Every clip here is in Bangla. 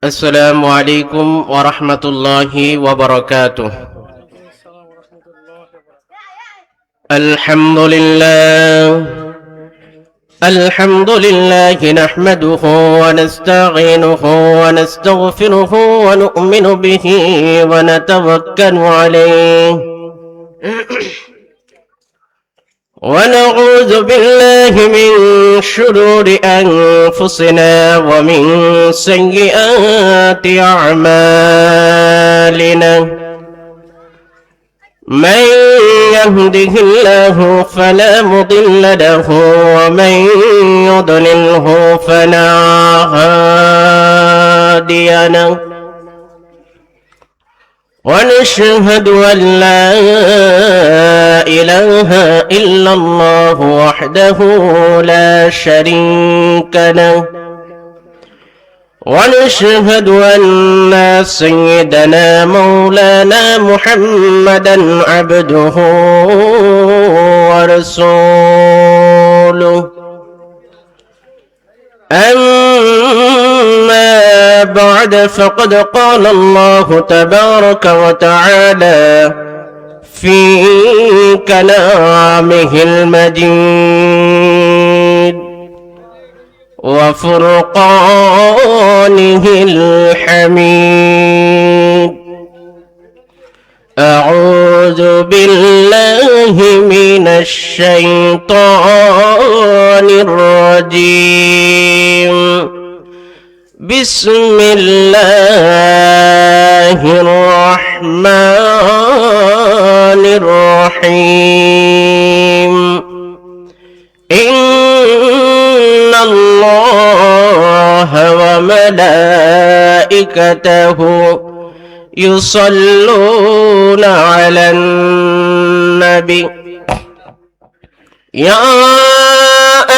السلام عليكم ورحمة الله وبركاته. الحمد لله نحمده ونستعينه ونستغفره ونؤمن به ونتوكل عليه ونعوذ بالله من شرور أنفسنا ومن سيئات أعمالنا. من يهده الله فلا مضل له ومن يضلله فلا هادي له. ونشهد أن لا إله إلا الله وحده لا شريك له. ونشهد أن سيدنا مولانا محمدا عبده ورسوله. أما بعد فقد قال الله تبارك وتعالى في كلامه المجيد وفرقانه الحميد. أعوذ بالله من الشيطان الرجيم. بسم الله الرحمن الرحيم. إن الله وملائكته يصلون على النبي يا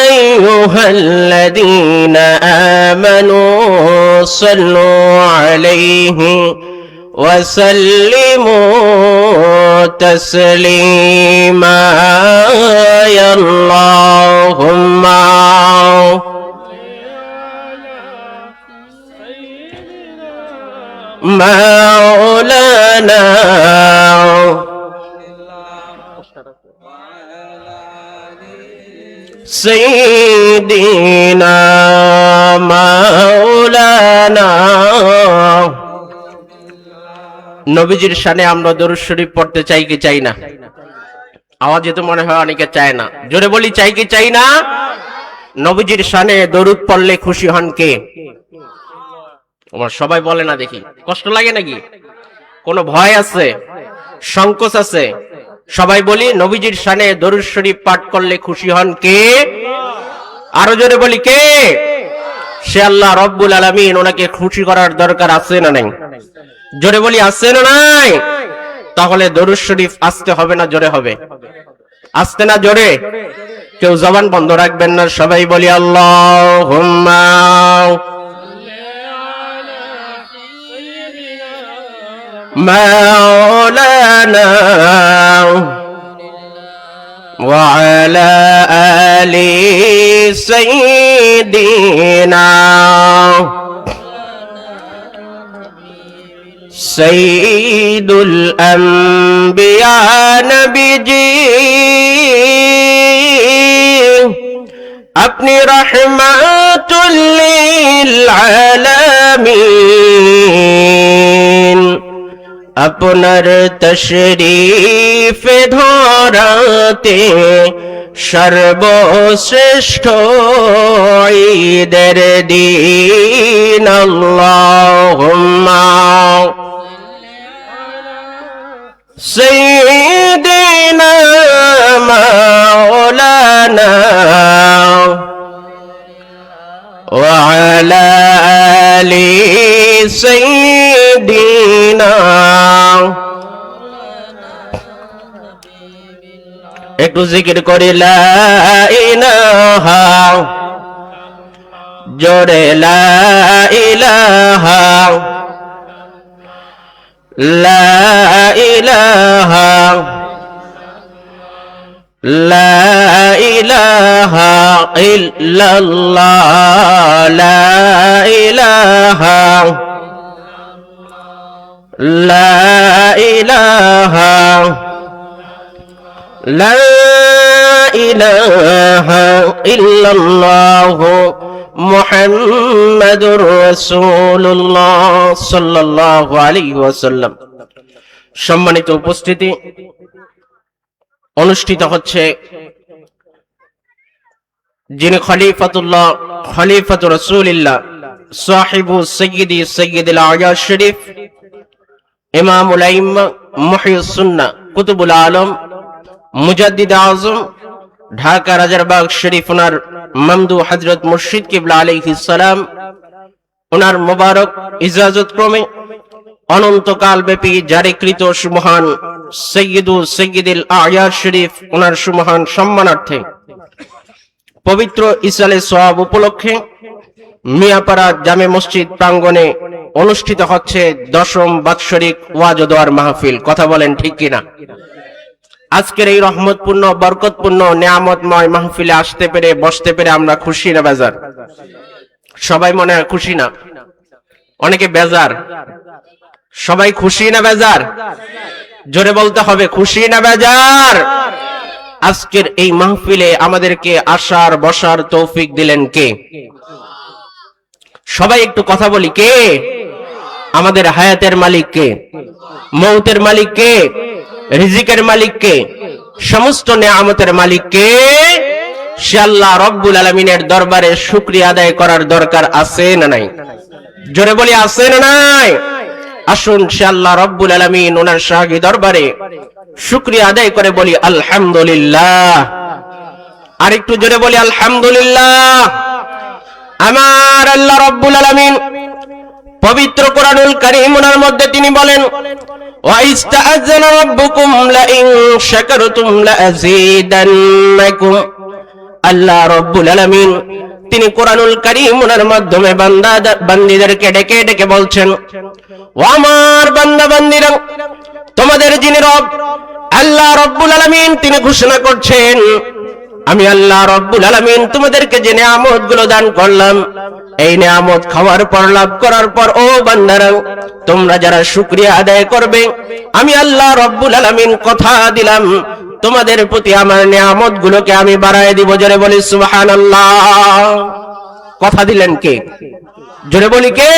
أيها الذين آمنوا صلوا عليه وسلموا تسليما. يا اللهم مولانا سيدنا مولانا। নবীজির শানে আমরা দরুদ শরীফ পড়তে চাই কি চাই না? আওয়াজে তো মনে হয় অনেকে চায় না। জোরে বলি, চাই কি চাই না? নবীজির শানে দরুদ পড়লে খুশি হন কে? আমার সবাই বলে না, দেখি কষ্ট লাগে নাকি? কোনো ভয় আছে, সংকোচ আছে? সবাই বলি, নবীজির শানে দরুদ শরীফ পাঠ করলে খুশি হন কে? আরো জোরে বলি, কে? সে আল্লাহ রব্বুল আলামিন। ওনাকে খুশি করার দরকার আছে না নাই? জোরে বলি, আছে না নাই? তাহলে দরুদ শরীফ আসতে হবে না জোরে হবে? আসতে না জোরে? কেউ জবান বন্ধ রাখবেন না, সবাই বলি আল্লাহুম্মা مولانا وعلى آل سيدنا سيد الأنبياء نبي جي अपनी रहमतुल लिल आलामीन। আপনার তশরীফ ধরাতে সর্বশ্রেষ্ঠ ঈদের দিন। আল্লাহুম্মা সাইয়্যিদিনা মাওলানা ওয়া আলা আলি সাইয়্যিদিনা। একটু জিকির করি লা ইলাহা, জোরে লা ইলাহা, লা ইলাহা লা ইলাহা ইল্লাল্লাহ লা ইলাহা লা ইলাহা ইল্লাল্লাহু মুহাম্মাদুর রাসূলুল্লাহ সাল্লাল্লাহু আলাইহি ওয়াসাল্লাম। সম্মানিত উপস্থিতি, অনুষ্ঠিত হচ্ছে যিনি খলিফাতুর রাসূলিল্লাহ সাহিবু সাইয়্যিদুল আয়াজ শরীফ ইমামুল আইম্মা মুহইয়িস সুন্নাহ কুতুবুল আলম মুজাদ্দিদ আজম ঢাকা রাজারবাগ শরীফ ওনার মামদু হযরত মুর্শিদ কিবলা আলাইহিস সালাম ওনার মোবারক ইজাজত ক্রমে অনন্তকাল ব্যাপী জারিকৃত সুমহান সাইয়্যিদুল আয়াজ শরীফ ওনার সুমহান সম্মানার্থে পবিত্র ইসালে সওয়াব উপলক্ষে মিয়াপাড়া জামে মসজিদ প্রাঙ্গণে অনুষ্ঠিত হচ্ছে 10ম বাৎসরিক ওয়াজ ও দোয়ার মাহফিল। কথা বলেন ঠিক কিনা? আজকের এই রহমতপূর্ণ বরকতপূর্ণ নিয়ামতময় মাহফিলে আসতে পেরে বসতে পেরে আমরা খুশি না বেজার? সবাই মনে হয় খুশি না, অনেকে বেজার। সবাই খুশি না বেজার? জোরে বলতে হবে, খুশি না বেজার? আজকের এই মাহফিলে আমাদেরকে আসার বসার তৌফিক দিলেন কে? সবাই একটু কথা বলি, কে? আমাদের হায়াতের মালিক কে? মৌতের মালিক কে? রিজিকের মালিক কে? সমস্ত নিয়ামতের মালিক কে? সে আল্লাহ রব্বুল আলামিনের দরবারে শুকরিয়া আদায় করার দরকার আছে না নাই? জোরে বলি, আছে না নাই? আসুন সে আল্লাহ রব্বুল আলামিন ওনার শাহী দরবারে শুকরিয়া আদায় করে বলি আলহামদুলিল্লাহ। আর একটু জোরে বলি আলহামদুলিল্লাহ। আমার আল্লাহ রব্বুল আলামিন পবিত্র কোরআনুল কারীম ওনার মধ্যে তিনি বলেন, ওয়া ইস্তাআযানা রাব্বুকুম লাইন শাকারতুম লাযীদান্নাকুম। আল্লাহ রব্বুল আলামিন তিনি কোরআনুল কারীম ওনার মাধ্যমে বান্দাদেরকে ডেকে ডেকে বলছেন, ও আমার বান্দা বান্দীরা, তোমাদের যিনি রব আল্লাহ রব্বুল আলামিন তিনি ঘোষণা করছেন, আমি আল্লাহ রব্বুল আলামিন তোমাদেরকে যে নিয়ামত গুলো দান করলাম, এই নিয়ামত খাওয়ার পর লাভ করার পর ও বান্দারা, তোমরা যারা শুকরিয়া আদায় করবে, আমি আল্লাহ রব্বুল আলামিন কথা দিলাম তোমাদের প্রতি আমার নিয়ামত গুলোকে আমি বাড়ায় দিব। জোরে বলি সুবহানাল্লাহ। কথা দিলেন কে? জোরে বলি কে?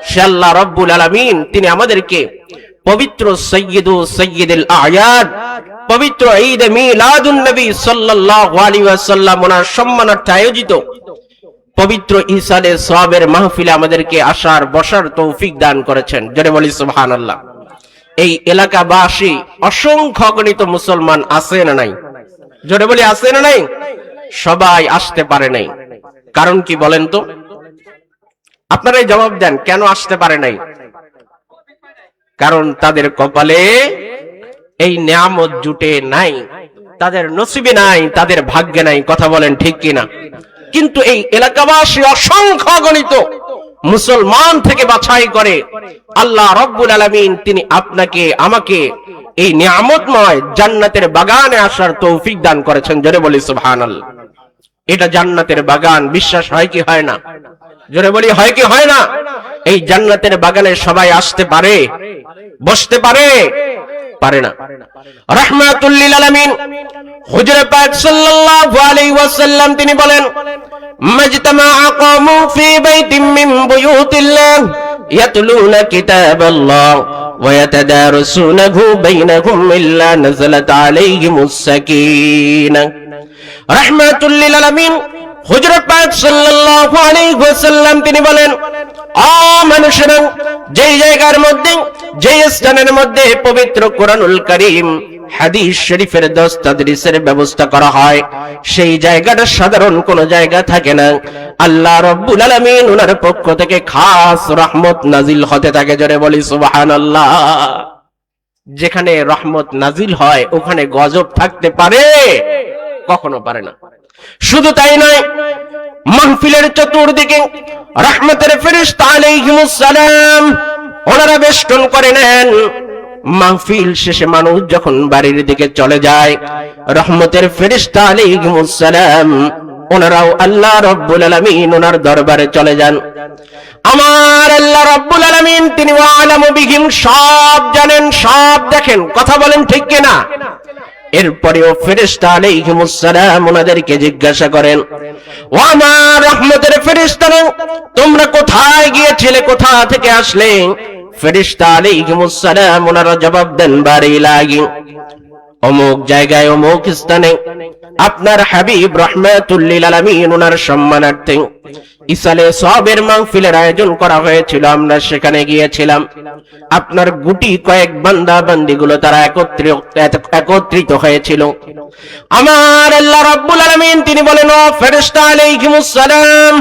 সে আল্লাহ রব্বুল আলামিন তিনি আমাদেরকে পবিত্র সাইয়্যিদুল আয়াদ পবিত্র ঈদ মিলাদুন নবী সাল্লাল্লাহু আলাইহি ওয়াসাল্লাম ওনার সম্মানার্থে আয়োজিত পবিত্র ইসালে সওয়াবের মাহফিলে আমাদেরকে আসার বসার তৌফিক দান করেছেন। জোরে বলি সুবহানাল্লাহ। এই এলাকাবাসী অসংখ্য গণিত মুসলমান আছে না নাই? জোরে বলি আছে না নাই? সবাই আসতে পারে নাই, কারণ কি বলেন তো? আপনারাই জবাব দেন, কেন আসতে পারে নাই? কারণ তাদের কপালে এই নিয়ামত জুটে নাই, তাদের নসিবে নাই, তাদের ভাগ্যে নাই। কথা বলেন ঠিক কিনা? কিন্তু এই এলাকাবাসী অসংখ্য গণিত মুসলমান থেকে বাছাই করে আল্লাহ রব্বুল আলামিন তিনি আপনাকে আমাকে এই নিয়ামতময় জান্নাতের বাগানে আসার তৌফিক দান করেছেন। জোরে বলি সুবহানাল্লাহ। এটা জান্নাতের বাগান, বিশ্বাস হয় কি হয় না? জোরে বলি হয় কি হয় না? এই জান্নাতের বাগানে সবাই আসতে পারে, বসতে পারে? পারে না। রাহমাতুল লিল আলামিন হুজুর পাক সাল্লাল্লাহু আলাইহি ওয়াসাল্লাম তিনি বলেন, মাজতামাআ কওমুন ফি বাইতিন মিন বুয়ুতিল্লাহ ইয়াতলুনা কিতাবাল্লাহ ওয়া ইয়াতাদারাসুনাহু বাইনাহুম ইল্লা নাযালাত আলাইহিমুস সাকিনাহ। রাহমাতুল লিল আলামিন হুজুর পাক সাল্লাল্লাহু আলাইহি ওয়াসাল্লাম তিনি বলেন, ও মানুষেরা, যেই জায়গার মধ্যে যেই স্থানের মধ্যে পবিত্র কোরআনুল কারীম হাদিস শরীফের দর্স তাদরিসের ব্যবস্থা করা হয়, সেই জায়গাটা সাধারণ কোন জায়গা থাকে না। আল্লাহ রব্বুল আলামিন ওনার পক্ষ থেকে খাস রহমত নাজিল হতে থাকে। জোরে বলি সুবহানাল্লাহ। যেখানে রহমত নাজিল হয় ওখানে গজব থাকতে পারে? কখনো পারে না। শুধু তাই নয়, মাহফিলের চতুর্দিকে রহমতের ফেরেশতা আলাইহিমুস সালাম ওনারা বেষ্টন করে নেন। মাহফিল শেষে মানুষ যখন বাড়ির দিকে চলে যায়, রহমতের ফেরেশতা আলাইহিমুস সালাম ওনারাও আল্লাহ রাব্বুল আলামিন ওনার দরবারে চলে যান। আমার আল্লাহ রাব্বুল আলামিন তিনি ওয়ালামু বিহিম, সব জানেন, সব দেখেন। কথা বলেন ঠিক কিনা? এরপরেও ফেরেশতা আলাইহিমুস সালাম ওনাদেরকে জিজ্ঞাসা করেন, ও আমার রহমতের ফেরেশতারা, তোমরা কোথায় গিয়েছিলে, কোথা থেকে আসলে? ফেরেশতা আলাইহিমুস সালাম ওনারা জবাব দেন, বাড়ি লাগি অমুক জায়গায় অমুক স্থানে আপনার হাবিব রাহমাতুল লিল আলামিন ওনার সম্মানার্থে ইসালে সওয়াবের মাহফিলের আয়োজন করা হয়েছিল, আমরা সেখানে গিয়েছিলাম। আপনার গুটি কয়েক বান্দা বান্দিগুলো তারা একত্রিত হয়েছিল। আমার আল্লাহ রাব্বুল আলামিন তিনি বলেন, ও ফেরেশতা আলাইহিমুস সালাম,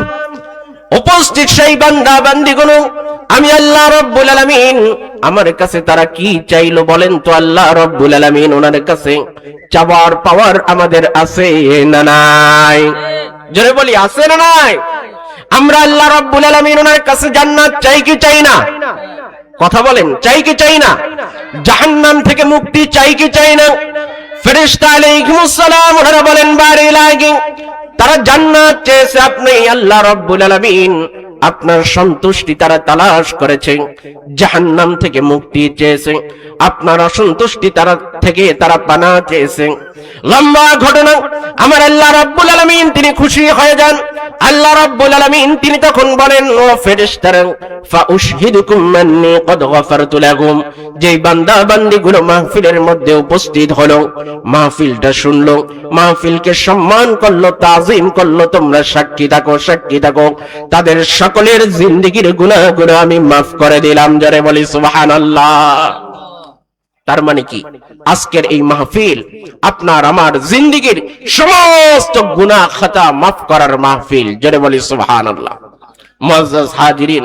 উপস্থিত সেই বান্দা বান্দিগুলো আমি আল্লাহ রাব্বুল আলামিন আমার কাছে তারা কি চাইলো বলেন তো? আল্লাহ রাব্বুল আলামিন ওনার কাছে চাওয়ার পাওয়ার আমাদের আছে না নাই? জোরে বলি, আছে না নাই? আমরা আল্লাহ রাব্বুল আলামিন ওনার কাছে জান্নাত চাই কি চাই না? কথা বলেন, চাই কি চাই না? জাহান্নাম থেকে মুক্তি চাই কি চাই না? ফেরেশতা আলাইহিমুস সালাম ওনারা বলেন, বাড়ি লাগি তারা জান্নাত চেয়েছে, আপনি আল্লাহ রাব্বুল আলামিন আপনার সন্তুষ্টি তারা তালাশ করেছে, জাহান্নাম থেকে মুক্তি চেয়েছে, আপনার অসন্তুষ্টি তারা থেকে তারা পানা চেয়েছে। লম্বা ঘটনা। আমার আল্লাহ রাব্বুল আলামিন তিনি খুশি হয়ে যান। আল্লাহ রাব্বুল আলামিন তিনি তখন বলেন, ও ফেরেশতারা, ফাউশহিদুকুম আন্নী ক্বাদ গফারতু লাহুম, যেই বান্দা বান্দীগুলো মাহফিলের মধ্যে উপস্থিত হলো, মাহফিলটা শুনলো, মাহফিলকে সম্মান করলো, তাজিম করলো, তোমরা সাক্ষী থাকো, সাক্ষী থাকো, তাদের সকলের জিন্দেগীর গুনাহগুলো আমি মাফ করে দিলাম। জোরে বলি সুবহানাল্লাহ। তার মানে কি? আজকের এই মাহফিল আপনার আমার জিন্দেগীর সমস্ত গুনাহ খাতা মাফ করার মাহফিল। জোরে বলি সুবহানাল্লাহ। মুআজ্জাজ হাজিরিন,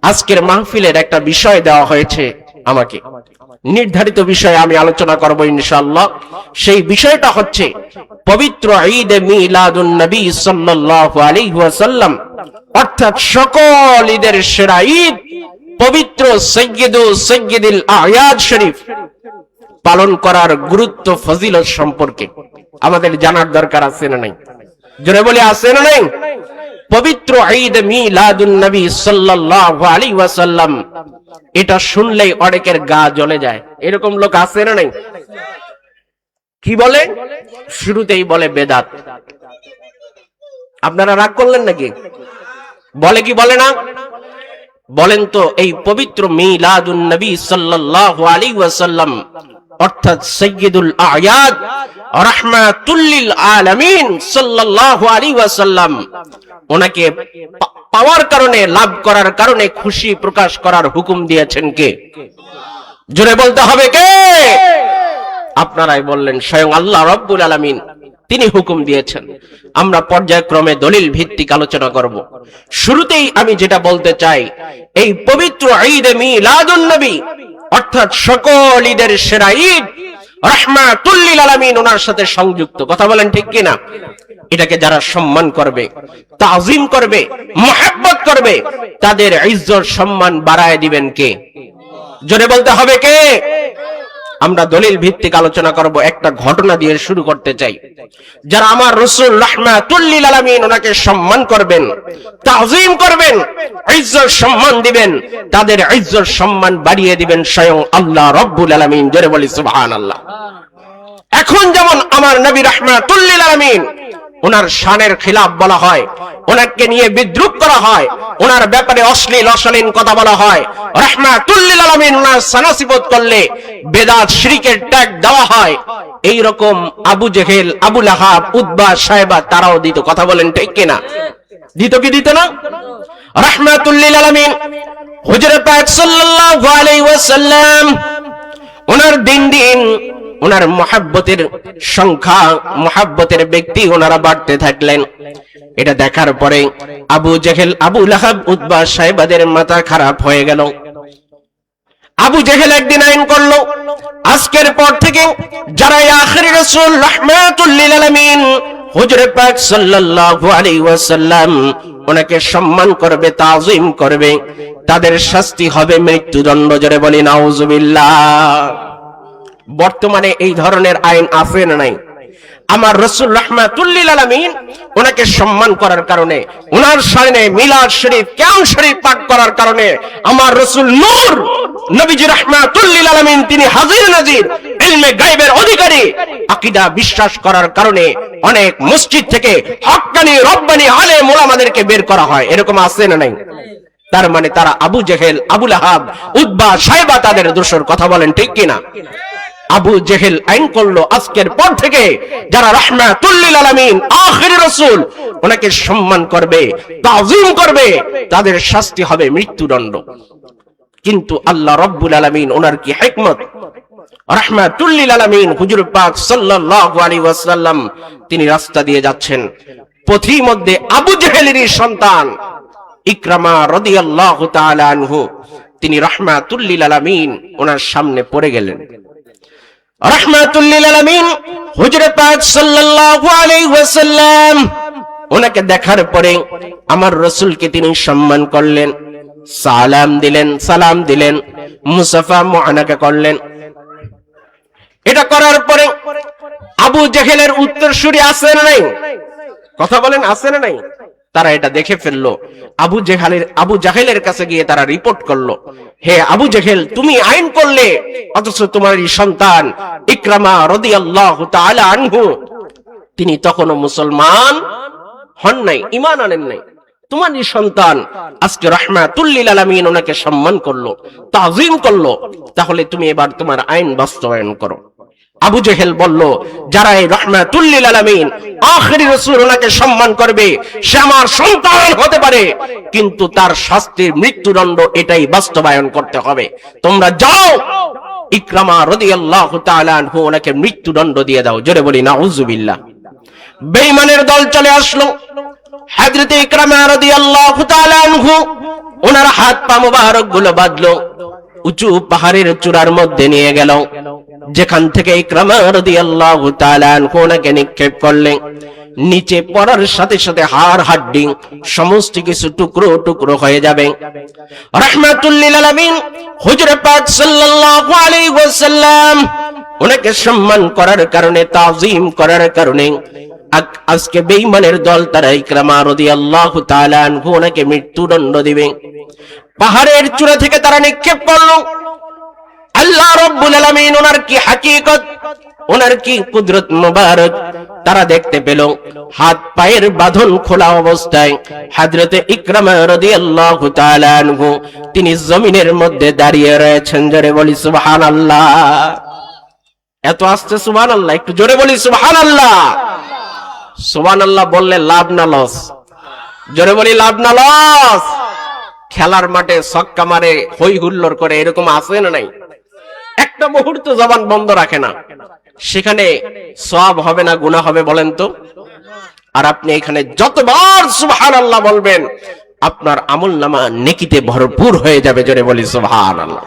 আজকের মাহফিলের একটা বিষয় দেওয়া হয়েছে আমাকে, নির্ধারিত বিষয়ে আমি আলোচনা করব ইনশাআল্লাহ। সেই বিষয়টা হচ্ছে পবিত্র ঈদ মিলাদুন নবী সাল্লাল্লাহু আলাইহি ওয়াসাল্লাম, অর্থাৎ সকল ঈদের সেরা ঈদ পবিত্র সৈয়দুল আয়াদ শরীফ পালন করার গুরুত্ব ফজিলত সম্পর্কে আমাদের জানার দরকার আছে না নাই? জোরে বলে, আছে না নাই? পবিত্র ঈদ মিলাদুন নবী সাল্লাল্লাহু আলাইহি ওয়াসাল্লাম, এটা শুনলেই অনেকের গা জ্বলে যায়। এরকম লোক আছে না নাই? কি বলে? শুরুতেই বলে বেদাত। আপনারা রাগ করলেন নাকি? বলে কি বলে না? বলেন তো, এই পবিত্র মিলাদুন নবী সাল্লাল্লাহু আলাইহি ওয়াসাল্লাম অর্থাৎ সৈয়দুল আয়াদ রাহমাতুল লিল আলামিন সাল্লাল্লাহু আলাইহি ওয়াসাল্লাম, ওনাকে পাওয়ার কারণে, লাভ করার কারণে খুশি প্রকাশ করার হুকুম দিয়েছেন কে? জোরে বলতে হবে কে? আপনারাই বললেন, স্বয়ং আল্লাহ রাব্বুল আলামিন তিনি হুকুম দিয়েছেন। আমরা পর্যায়ক্রমে দলিল ভিত্তিক আলোচনা করব। শুরুতেই আমি যেটা বলতে চাই, এই পবিত্র ঈদ মিলাদুন নবী অর্থাৎ সকল ঈদের সেরা ঈদ রাহমাতুল লিল আলামিন ওনার সাথে সংযুক্ত। কথা বলেন ঠিক কিনা? এটাকে যারা সম্মান করবে, তাজিম করবে, মুহাব্বত করবে, তাদের ইজ্জত সম্মান বাড়ায় দিবেন কে? জোরে বলতে হবে কে? আমরা দলিল ভিত্তিক আলোচনা করব। একটা ঘটনা দিয়ে শুরু করতে চাই। যারা আমার রাসূল রাহমাতুল লিল আলামিন ওনাকে সম্মান করবেন, তাজিম করবেন, ইজ্জত সম্মান দিবেন, তাদের ইজ্জত সম্মান বাড়িয়ে দিবেন স্বয়ং আল্লাহ রাব্বুল আলামিন। জোরে বলি সুবহানাল্লাহ। এখন যেমন আমার নবী রাহমাতুল লিল আলামিন ওনার শানের খিলাফ বলা হয়, ওনাকে নিয়ে বিদ্রুপ করা হয়, ওনার ব্যাপারে অশ্লীল অশালীন কথা বলা হয়, রাহমাতুল লিল আলামিন ওনার সানাসিবত করলে বেদাত শিরকের ট্যাগ দেওয়া হয়, এই রকম আবু জেহেল, আবু লাহাব, উতবা, সাইবা তারাও দিত। কথা বলেন ঠিক কিনা? দিত কি দিত না? রাহমাতুল লিল আলামিন হুজুরে পাক সাল্লাল্লাহু আলাইহি ওয়াসাল্লাম ওনার দিন দিন ওনার মুহাব্বতের সংখ্যা, মুহাব্বতের ব্যক্তি ওনারা বাড়তে থাকলেন। এটা দেখার পরে আবু জেহেল, আবু লাহাব, উতবা, সাইবাদের মাথা খারাপ হয়ে গেল। আবু জেহেল একদিন আইন করলো, আজকের পর থেকে যারা আখির রাসূল রাহমাতুল লিল আলামিন হুজুরে পাক সাল্লাল্লাহু আলাইহি ওয়াসাল্লাম ওনাকে সম্মান করবে, তাজিম করবে, তাদের শাস্তি হবে মৃত্যুদণ্ড। জোরে বলি নাউজুবিল্লাহ। বর্তমানে এই ধরনের আইন আছে না নাই? আমার রাসূল রাহমাতুল লিল আলামিন ওনাকে সম্মান করার কারণে, ওনার সামনে মিলাদ শরীফ, কিয়াম শরীফ পাঠ করার কারণে আমার রাসূল নূর নবীজি রাহমাতুল লিল আলামিন তিনি হাজির নাজির ইলমে গায়বের অধিকারী, আকীদা বিশ্বাস করার কারণে অনেক মসজিদ থেকে হক্কানি রব্বানি আলেম ওলামাদেরকে বের করা হয়। এরকম আছে না নাই? তার মানে তারা আবু জেহেল, আবু লাহাব, উতবা, শাইবা তাদের দোষর। কথা বলেন ঠিক কিনা? আবু জেহেল আইন করলো আজকের পর থেকে যারা রাহমাতুল লিল আলামিন আখিরি রাসূল ওনাকে সম্মান করবে, তাজিম করবে, তাদের শাস্তি হবে মৃত্যুদণ্ড। কিন্তু আল্লাহ রাব্বুল আলামিন ওনার কি হিকমত, রাহমাতুল লিল আলামিন হুজুর পাক সাল্লাল্লাহু আলাইহি ওয়াসাল্লাম তিনি রাস্তা দিয়ে যাচ্ছেন, পথির মধ্যে আবু জেহেলেরই সন্তান ইকরামা রাদিয়াল্লাহু তাআলা আনহু তিনি রাহমাতুল লিল আলামিন ওনার সামনে পড়ে গেলেন। রাহমাতুল লিল আলামিন হুজুর পাক সাল্লাল্লাহু আলাইহি ওয়াসাল্লাম ওনাকে দেখার পরে আমার রাসূলকে তিনি সম্মান করলেন, সালাম দিলেন, মুসাফা মুআনাকা করলেন। এটা করার পরে আবু জেহেলের উত্তরসূরি আছে না নাই? কথা বলেন, আছে না নাই? তারা এটা দেখে ফেললো। আবু জাহেলের কাছে গিয়ে তারা রিপোর্ট করলো, হে আবু জেহেল, তুমি আইন করলে অথচ তোমারই সন্তান ইকরামা রাদিয়াল্লাহু তাআলা আনহু তিনি তখনও মুসলমান হন নাই, ঈমান আনেন নাই। তোমারই সন্তান আজকে রাহমাতুল লিল আলামিন ওনাকে সম্মান করলো, তাজিম করলো, তাহলে তুমি এবার তোমার আইন বাস্তবায়ন করো। আবু জেহেল বলল, যারা এই রাহমাতুল লিল আলামিন আখিরি রাসূল ওনাকে সম্মান করবে সে আমার সন্তান হতে পারে, কিন্তু তার শাস্তির মৃত্যুদণ্ড এটাই বাস্তবায়ন করতে হবে। তোমরা যাও, ইকরামা রাদিয়াল্লাহু তাআলা আনহু ওনাকে মৃত্যুদণ্ড দিয়ে দাও। জোরে বলি নাউযুবিল্লাহ। বেঈমানের দল চলে আসলো, হযরত ইকরামা রাদিয়াল্লাহু তাআলা আনহু ওনার হাত পা মোবারক গুলো বাঁধলো, উঁচু পাহাড়ের চূড়ার মধ্যে নিয়ে গেল, যেখান থেকে ইকরামা রাদিয়াল্লাহু তাআলা আনহু ওনাকে নিক্ষেপ করলেন। নিচে পড়ার সাথে সাথে হাড় হাড্ডি সমস্ত কিছু টুকরো টুকরো হয়ে যাবে। রাহমাতুল লিল আলামিন হুজুর পাক সাল্লাল্লাহু আলাইহি ওয়াসাল্লাম ওনাকে সম্মান করার কারণে, তাজিম করার কারণে আজকে বেঈমানের দল তারা ইকরামা রাদিয়াল্লাহু তাআলা আনহু ওনাকে মৃত্যুদণ্ড দিবে। পাহাড়ের চূড়া থেকে তারা নিক্ষেপ করলো। আল্লাহ রাব্বুল আলামিন ওনার কি হাকিকত, ওনার কি কুদরত মুবারক তারা দেখতে পেল। হাত পায়ের বাঁধন খোলা অবস্থায় হযরতে ইকরামা রাদিয়াল্লাহু তাআলা আনহু তিনি জমিনের মধ্যে দাঁড়িয়ে রয়েছেন। জোরে বলি সুবহানাল্লাহ। এত আস্তে সুবহানাল্লাহ, একটু জোরে বলি সুবহানাল্লাহ। সুবহানাল্লাহ বললে লাভ না লস? জোরে বলি লাভ না লস? খেলার মাঠে ছক্কা মারে, হই হুল্লোড় করে, এরকম আছে না নাই? একটা মুহূর্ত জবান বন্ধ রাখে না, সেখানে সওয়াব হবে না গুনাহ হবে বলেন তো? আর আপনি এখানে যতবার সুবহানাল্লাহ বলবেন আপনার আমলনামা নেকিতে ভরপুর হয়ে যাবে। জোরে বলি সুবহানাল্লাহ।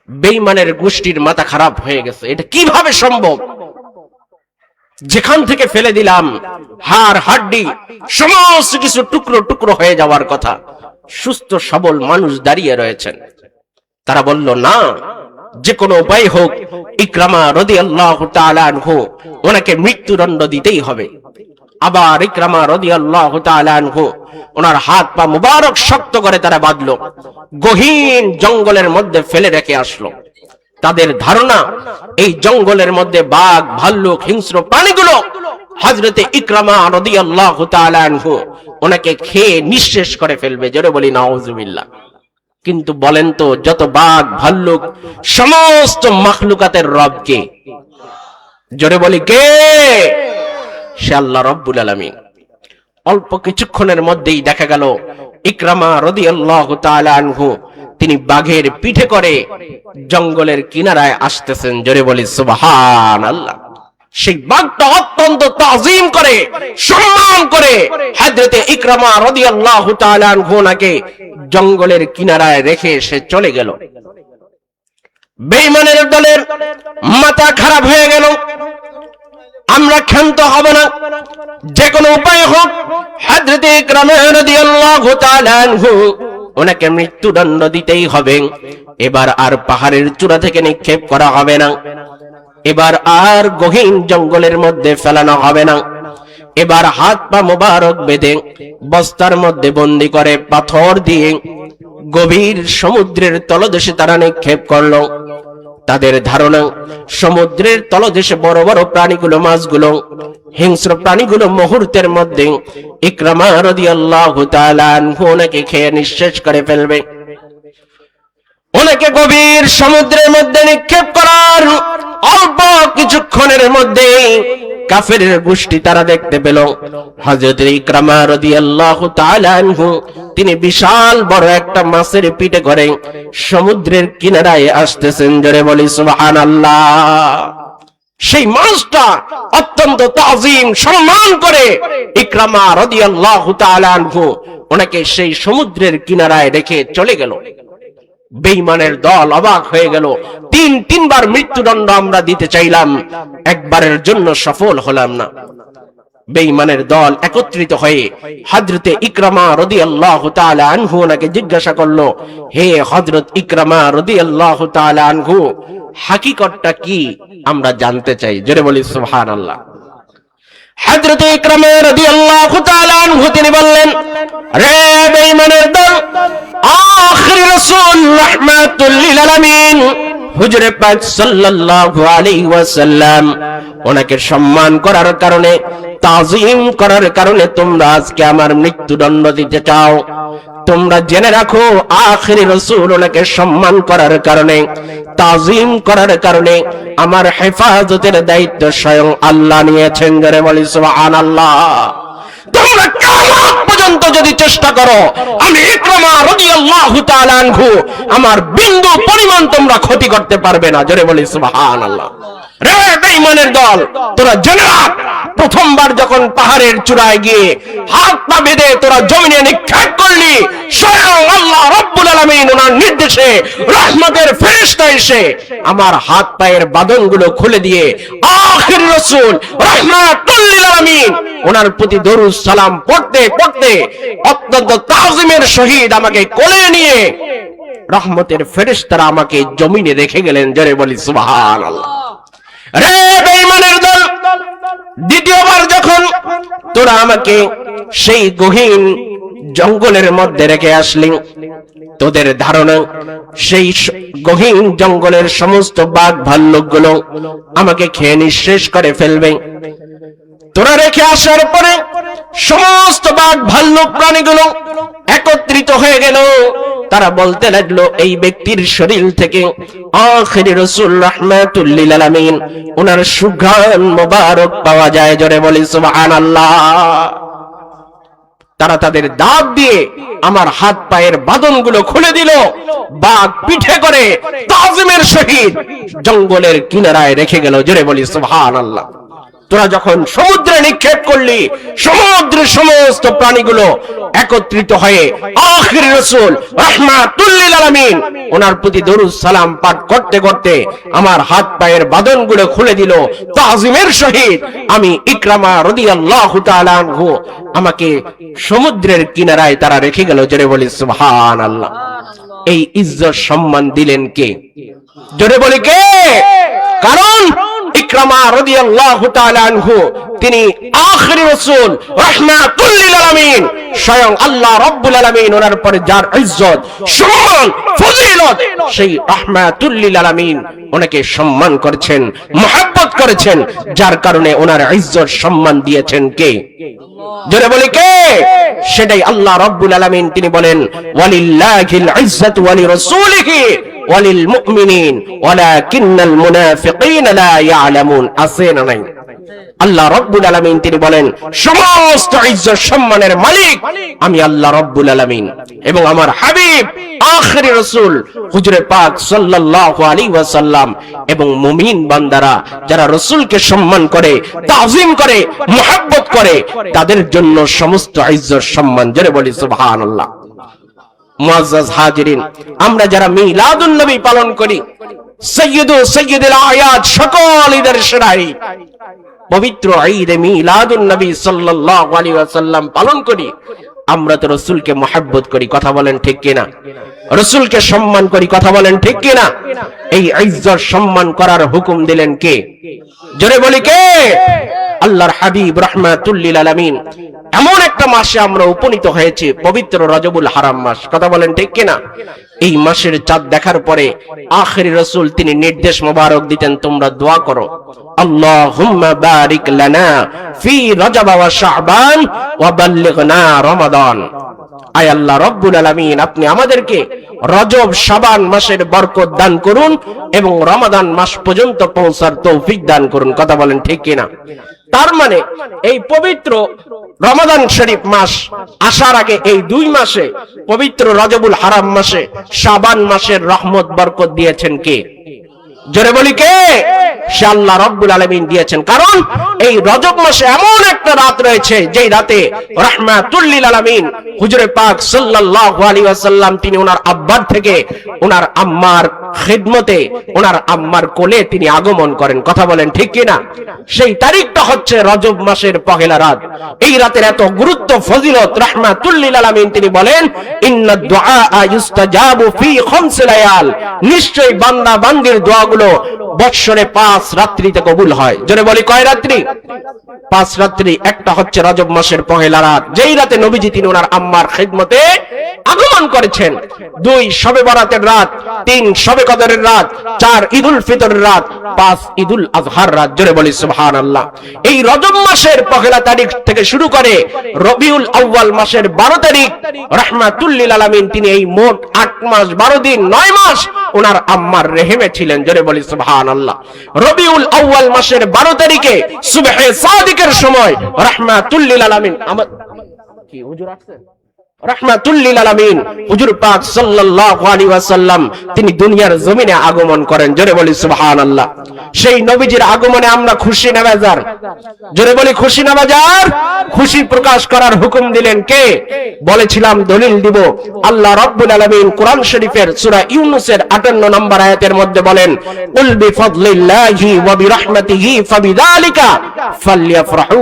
বেঈমানের গোষ্ঠীর মাথা খারাপ হয়ে গেছে, এটা কিভাবে সম্ভব? যেখান থেকে ফেলে দিলাম হাড় হাড্ডি সমস্ত কিছু টুকরো টুকরো হয়ে যাওয়ার কথা, সুস্থ সবল মানুষ দাঁড়িয়ে রয়েছেন। তারা বলল, না, যে কোনো উপায় হোক ইকরামা রাদিয়াল্লাহু তাআলা আনহু ওনাকে মৃত্যুদণ্ড দিতেই হবে। আবার ইকরামা রাদিয়াল্লাহু তাআলা আনহু ওনার হাত পা মুবারক শক্ত করে তারা বাঁধলো, গহীন জঙ্গলের মধ্যে ফেলে রেখে আসলো। তাদের ধারণা এই জঙ্গলের মধ্যে বাঘ, ভাল্লুক, হিংস্র প্রাণীগুলো হযরতে ইকরামা রাদিয়াল্লাহু তাআলা আনহু ওনাকে খেয়ে নিঃশেষ করে ফেলবে। জোরে বলি নাউযুবিল্লাহ। কিন্তু বলেন তো, যত বাঘ ভাল্লুক সমস্ত মাখলুকাতের রব কে? জোরে বলি কে? সে আল্লাহ রাব্বুল আলামিন। অল্প কিছুক্ষণের মধ্যেই দেখা গেল ইকরামা রাদিয়াল্লাহু তাআলা আনহু তিনি বাঘের পিঠে করে জঙ্গলের কিনারায় আসতেছেন। জোরে বলি সুবহানাল্লাহ। সেই বাঘটা অত্যন্ত তাজিম করে, সম্মান করে হযরতে ইকরামা রাদিয়াল্লাহু তাআলা আনহু নাকে জঙ্গলের কিনারায় রেখে সে চলে গেল। বেঈমানের দলের মাথা খারাপ হয়ে গেল। আমরা ক্ষান্ত হব না, যে কোনো উপায় হোক হযরতে ইকরামা রাদিয়াল্লাহু তাআলা আনহু ওনাকে মৃত্যুদণ্ড দিতেই হবে। এবার আর পাহাড়ের চূড়া থেকে নিক্ষেপ করা হবে না। এবার আর গহীন জঙ্গলের মধ্যে ফেলানো হবে না। এবার হাত পা মোবারক বেঁধে বস্তার মধ্যে বন্দি করে পাথর দিয়ে গভীর সমুদ্রের তলদেশে তারা নিক্ষেপ করলো। তাদের ধারণা সমুদ্রের তলদেশে বড় বড় প্রাণীগুলো, মাছগুলো, হিংস্র প্রাণীগুলো মুহূর্তের মধ্যে ইকরামা রাদিয়াল্লাহু তাআলা আনহু ওনাকে খেয়ে নিঃশেষ করে ফেলবে। ওনাকে গভীর সমুদ্রের মধ্যে নিক্ষেপ করার অল্প কিছুক্ষণের মধ্যে কাফেরের গোষ্ঠী তারা দেখতে পেল হযরত ইকরামা রাদিয়াল্লাহু তাআলা আনহু তিনি বিশাল বড় একটা মাছের পিঠে করে সমুদ্রের কিনারায় আসতেছেন। জোরে বলি সুবহানাল্লাহ। সেই মাছটা অত্যন্ত তাজিম সম্মান করে ইকরামা রাদিয়াল্লাহু তাআলা আনহু ওনাকে সেই সমুদ্রের কিনারায় রেখে চলে গেল। বেঈমানের দল অবাক হয়ে গেল। তিনবার মৃত্যুদণ্ড আমরা দিতে চাইলাম, একবারের জন্য সফল হলাম না। বেঈমানের দল একত্রিত হয়ে হযরতে ইকরামা রাদিয়াল্লাহু তাআলা আনহু ওনাকে জিজ্ঞাসা করলো, হে হযরত ইকরামা রাদিয়াল্লাহু তাআলা আনহু, হাকিকতটা কি আমরা জানতে চাই। জোরে বলি সুবহানাল্লাহ। হযরত ইকরামা রাদিয়াল্লাহু তাআলা আনহু তিনি বললেন, রে বেঈমানের দল, আখির রাসূল রাহমাতুল লিল আলামিন হুজুর পাক সাল্লাল্লাহু আলাইহি ওয়াসাল্লাম ওনাকে সম্মান করার কারণে, তাজিম করার কারণে তোমরা আজকে আমার মৃত্যুদণ্ড দিতে চাও। তোমরা জেনে রাখো, আখির রাসূল ওনাকে সম্মান করার কারণে, তাজিম করার কারণে আমার হেফাজতের দায়িত্ব স্বয়ং আল্লাহ নিয়েছেন। জোরে বলি সুবহানাল্লাহ। তোমরা কিয়ামত পর্যন্ত যদি চেষ্টা করো, আমি ইকরামা রাদিয়াল্লাহু তাআলা আনহু আমার বিন্দু পরিমাণ তোমরা ক্ষতি করতে পারবে না। জোরে বলি সুবহানাল্লাহ। রে বেঈমানের দল, তোরা জেনে রাখ, প্রথমবার যখন পাহাড়ের চূড়ায় গিয়ে হাত পা বেঁধে তোরা জমিনে নিক্ষেপ করলি, স্বয়ং আল্লাহ রাব্বুল আলামিন ওনার নির্দেশে রহমতের ফেরেশতা এসে আমার হাত পায়ের বাঁধনগুলো খুলে দিয়ে আখির রাসূল রাহমাতুল লিল আলামিন ওনার প্রতি দরুদ সালাম পড়তে পড়তে অত্যন্ত তাজিমের সহিত আমাকে কোলে নিয়ে রহমতের ফেরেশতারা আমাকে জমিনে রেখে গেলেন। জোরে বলি সুবহানাল্লাহ। রে বেঈমানের দল, দ্বিতীয়বার যখন তোরা আমাকে সেই গহীন জঙ্গলের মধ্যে রেখে আসলি, তোদের ধারণা সেই গহীন জঙ্গলের সমস্ত বাঘ ভাল্লুকগুলো আমাকে খেয়ে নিঃশেষ করে ফেলবে। তোরা রেখে আসার পরে সমস্ত বাঘ ভাল্লুক প্রাণীগুলো একত্রিত হয়ে গেল। তারা বলতে লাগলো, এই ব্যক্তির শরীর থেকে আখির রাসূল রাহমাতুল লিল আলামিন ওনার সুঘ্রাণ মোবারক পাওয়া যায়। জোরে বলি সুবহানাল্লাহ। তারা তাদের দাঁত দিয়ে আমার হাত পায়ের বাঁধনগুলো খুলে দিল, বাঘ পিঠে করে তাজিমের সহিত জঙ্গলের কিনারায় রেখে গেল। জোরে বলি সুবহানাল্লাহ। তোরা যখন সমুদ্রে নিক্ষেপ করলি, সমুদ্রের সমস্ত প্রাণীগুলো একত্রিত হয়ে আখির রাসূল রাহমাতুল লিল আলামিন ওনার প্রতি দরুদ সালাম পাঠ করতে করতে আমার হাত পায়ের বাঁধনগুলো খুলে দিল তাজিমের সহিত। আমি ইকরামা রাদিয়াল্লাহু তাআলা আনহু আমাকে সমুদ্রের কিনারায় তারা রেখে গেল। জোরে বলি সুবহানাল্লাহ। এই ইজ্জত সম্মান দিলেন কে? জোরে বলি কে? কারণ ইকরামা রাদিয়াল্লাহু তাআলা আনহু তিনি আখির রাসূল রাহমাতুল লিল আলামিন, স্বয়ং আল্লাহ রাব্বুল আলামিন ওনার পরে যার ইজ্জত, সম্মান, ফজিলত, সেই রাহমাতুল লিল আলামিন ওনাকে সম্মান করেছেন, মহব্বত করেছেন, যার কারণে ওনার ইজ্জত সম্মান দিয়েছেন কে? জোরে বলি কে? সেটাই আল্লাহ রাব্বুল আলামিন তিনি বলেন, ওয়ালিল্লাহিল ইজ্জাতু ওয়া লিরাসূলিহি ওয়ালিল মুমিনিন ওয়ালাকিন্নাল মুনাফিকিনা লা ইয়ালামুন। আছে না নাই? আল্লাহ রাব্বুল আলামিন তিনি বলেন, সমস্ত ইজ্জত সম্মানের মালিক আমি আল্লাহ রাব্বুল আলামিন এবং আমার হাবিব আখির রাসূল হুজুরে পাক সাল্লাল্লাহু আলাইহি ওয়াসাল্লাম এবং মুমিন বান্দারা যারা রাসূলকে সম্মান করে, তাজিম করে, মুহাব্বত করে, তাদের জন্য সমস্ত ইজ্জত সম্মান। জোরে বলি সুবহানাল্লাহ। মুআজ্জাজ হাজিরিন, আমরা যারা মিলাদুন নবী পালন করি, সাইয়্যিদুল আয়াত সকল ঈদের সেরা ঈদ, পবিত্র ঈদে মিলাদুন নবী সাল্লাল্লাহু আলাইহি ওয়াসাল্লাম পালন করি, আমরা তো রাসূলকে মহব্বত করি, কথা বলেন ঠিক কিনা? রাসূলকে সম্মান করি, কথা বলেন ঠিক কিনা? এই ইজ্জত সম্মান করার হুকুম দিলেন কে? জোরে বলি কে? আল্লাহর হাবিব রাহমাতুল লিল আলামিন। এমন একটা মাসে আমরা উপনীত হয়েছি, পবিত্র রজবুল হারাম মাস, কথা বলেন ঠিক কিনা? এই মাসের চাঁদ দেখার পরে আখিরি রাসূল তিনি নির্দেশ মোবারক দিতেন, তোমরা দোয়া করো, আল্লাহুম্মা বারিক লানা ফি রজব ওয়া শাবান ওয়া বাল্লিগনা রমাদান। আয় আল্লাহ রব্বুল আলামিন, আপনি আমাদেরকে রজব শাবান মাসের বরকত দান করুন এবং রমাদান মাস পর্যন্ত পৌঁছার তৌফিক দান করুন, কথা বলেন ঠিক কিনা? তার মানে এই পবিত্র রমাদান শরীফ মাস আসার আগে এই 2 মাসে, পবিত্র রজবুল হারাম মাসে, শাবান মাসের রহমত বরকত দিয়েছেন কে? জোরে বলি কে? সে আল্লাহ রব্বুল আলামিন দিয়েছেন। কারণ এই রজব মাসে এমন একটা রাত রয়েছে যেই রাতে রাহমাতুল লিল আলামিন হুজুরে পাক সাল্লাল্লাহু আলাইহি ওয়াসাল্লাম তিনি ওনার আব্বার থেকে ওনার আম্মার খিদমতে, ওনার আম্মার কোলে তিনি আগমন করেন, কথা বলেন ঠিক কিনা? সেই তারিখটা হচ্ছে রজব মাসের পহেলা রাত। এই রাতের এত গুরুত্ব ফজিলত রাহমাতুল লিল আলামিন তিনি বলেন, ইন্নাদ দুআ ইউস্তাজাবু ফি খামসি লায়াল, নিশ্চয়ই বান্দা বান্দির দোয়াগুলো বৎসরে 5 রাত্রিতে কবুল হয়। জোরে বলি কয় রাত্রি? 5 রাত্রি। একটা হচ্ছে রজব মাসের পহেলা রাত, যেই রাতে নবীজি তিনি ওনার আম্মার খিদমতে আগমন করেছেন। 2 শবে বরাতের রাত, 3 শবে কদরের রাত, 4 ঈদুল ফিতরের রাত, 5 ঈদুল আজহার রাত। জোরে বলি সুবহানাল্লাহ। এই রজব মাসের পহেলা তারিখ থেকে শুরু করে রবিউল আউয়াল মাসের 12 তারিখ রাহমাতুল লিল আলামিন তিনি এই মোট 8 মাস 12 দিন 9 মাস ওনার আম্মার রেহেমে ছিলেন। জোরে বলি সুবহানাল্লাহ। রবিউল আউয়াল মাসের 12 তারিখে সুবহে সাদিকের সময় রাহমাতুল লিল আলামিন আমার কি হুজুর আসছেন? রাহমাতুল লিল আলামিন হুজুর পাক সাল্লাল্লাহু আলাইহি ওয়াসাল্লাম তিনি দুনিয়ার জমিনে আগমন করেন। জোরে বলি সুবহানাল্লাহ। সেই নবীজির আগমনে আমরা খুশি না বেজার? জোরে বলি খুশি না বেজার? খুশি প্রকাশ করার হুকুম দিলেন কে? বলেছিলাম দলিল দিব। আল্লাহ রাব্বুল আলামিন কোরআন শরীফের সূরা ইউনূসের 58 নম্বর আয়াতের মধ্যে বলেন, কুল বিফাদলিল্লাহি ওয়া বিরাহমাতিহি ফাবিযালিকা ফালইফরাহু।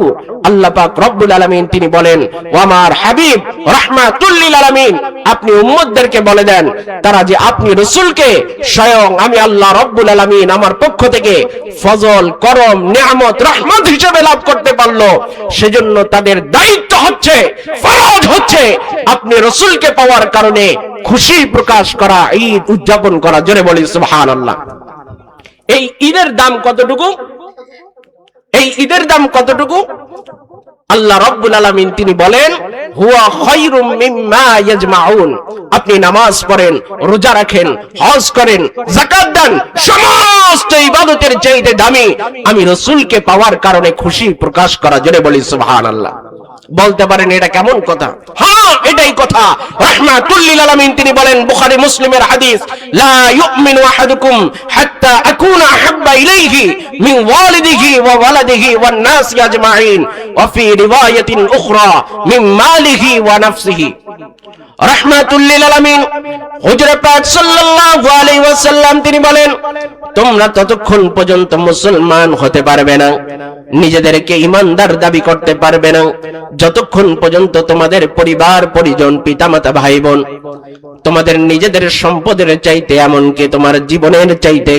আল্লাহ পাক রব্বুল আলামিন তিনি বলেন, ও আমার হাবিব রাহমাতুল লিল আলামিন, আপনি উম্মতদেরকে বলে দেন তারা যে আপনি রাসূলকে স্বয়ং আমি আল্লাহ রাব্বুল আলামিন আমার পক্ষ থেকে ফজল, করম, নিয়ামত, রহমত হিসেবে লাভ করতে পারলো, সেজন্য তাদের দায়িত্ব হচ্ছে, ফরজ হচ্ছে আপনি রাসূলকে পাওয়ার কারণে খুশি প্রকাশ করা, ঈদ উদযাপন করা। জোরে বলি সুবহানাল্লাহ। এই ঈদের দাম কতটুকু? এই ঈদের দাম কতটুকু? আল্লাহ রাব্বুল আলামিন তিনি বলেন, হুয়া খায়রুম মিম্মা ইয়াজমাউন। আপনি নামাজ পড়েন, রোজা রাখেন, হজ করেন, যাকাত দেন, সমস্ত ইবাদতের চাইতে দামি আমি রাসূলকে পাওয়ার কারণে খুশি প্রকাশ করা। জোরে বলি সুবহানাল্লাহ। বলতে পারেন এটা কেমন কথা? হ্যাঁ, এটাই কথা। রাহমাতুল লিল আলামিন তিনি বলেন, বুখারী মুসলিমের হাদিস, লা ইউমিনু আহাদুকুম হাত্তা আকুনা আহাব্বা ইলাইহি মিন ওয়ালিদিহি ওয়া ওয়ালাদিহি ওয়ান নাসি আজমাইন ওয়া ফি রিওয়ায়াতিন উখরা মিন মালিহি ওয়া নাফসিহি। রাহমাতুল লিল আলামিন হুজুর পাক সাল্লাল্লাহু আলাইহি ওয়াসাল্লাম তিনি বলেন, তোমরা ততক্ষণ পর্যন্ত মুসলমান হতে পারবে না, নিজেদেরকে ঈমানদার দাবি করতে পারবে না, যতক্ষণ পর্যন্ত তোমাদের পরিবার পরিজন, পিতামাতা, ভাই বোন তোমাদের নিজেদের সম্পদের চাইতে, এমনকি তোমার জীবনের চাইতে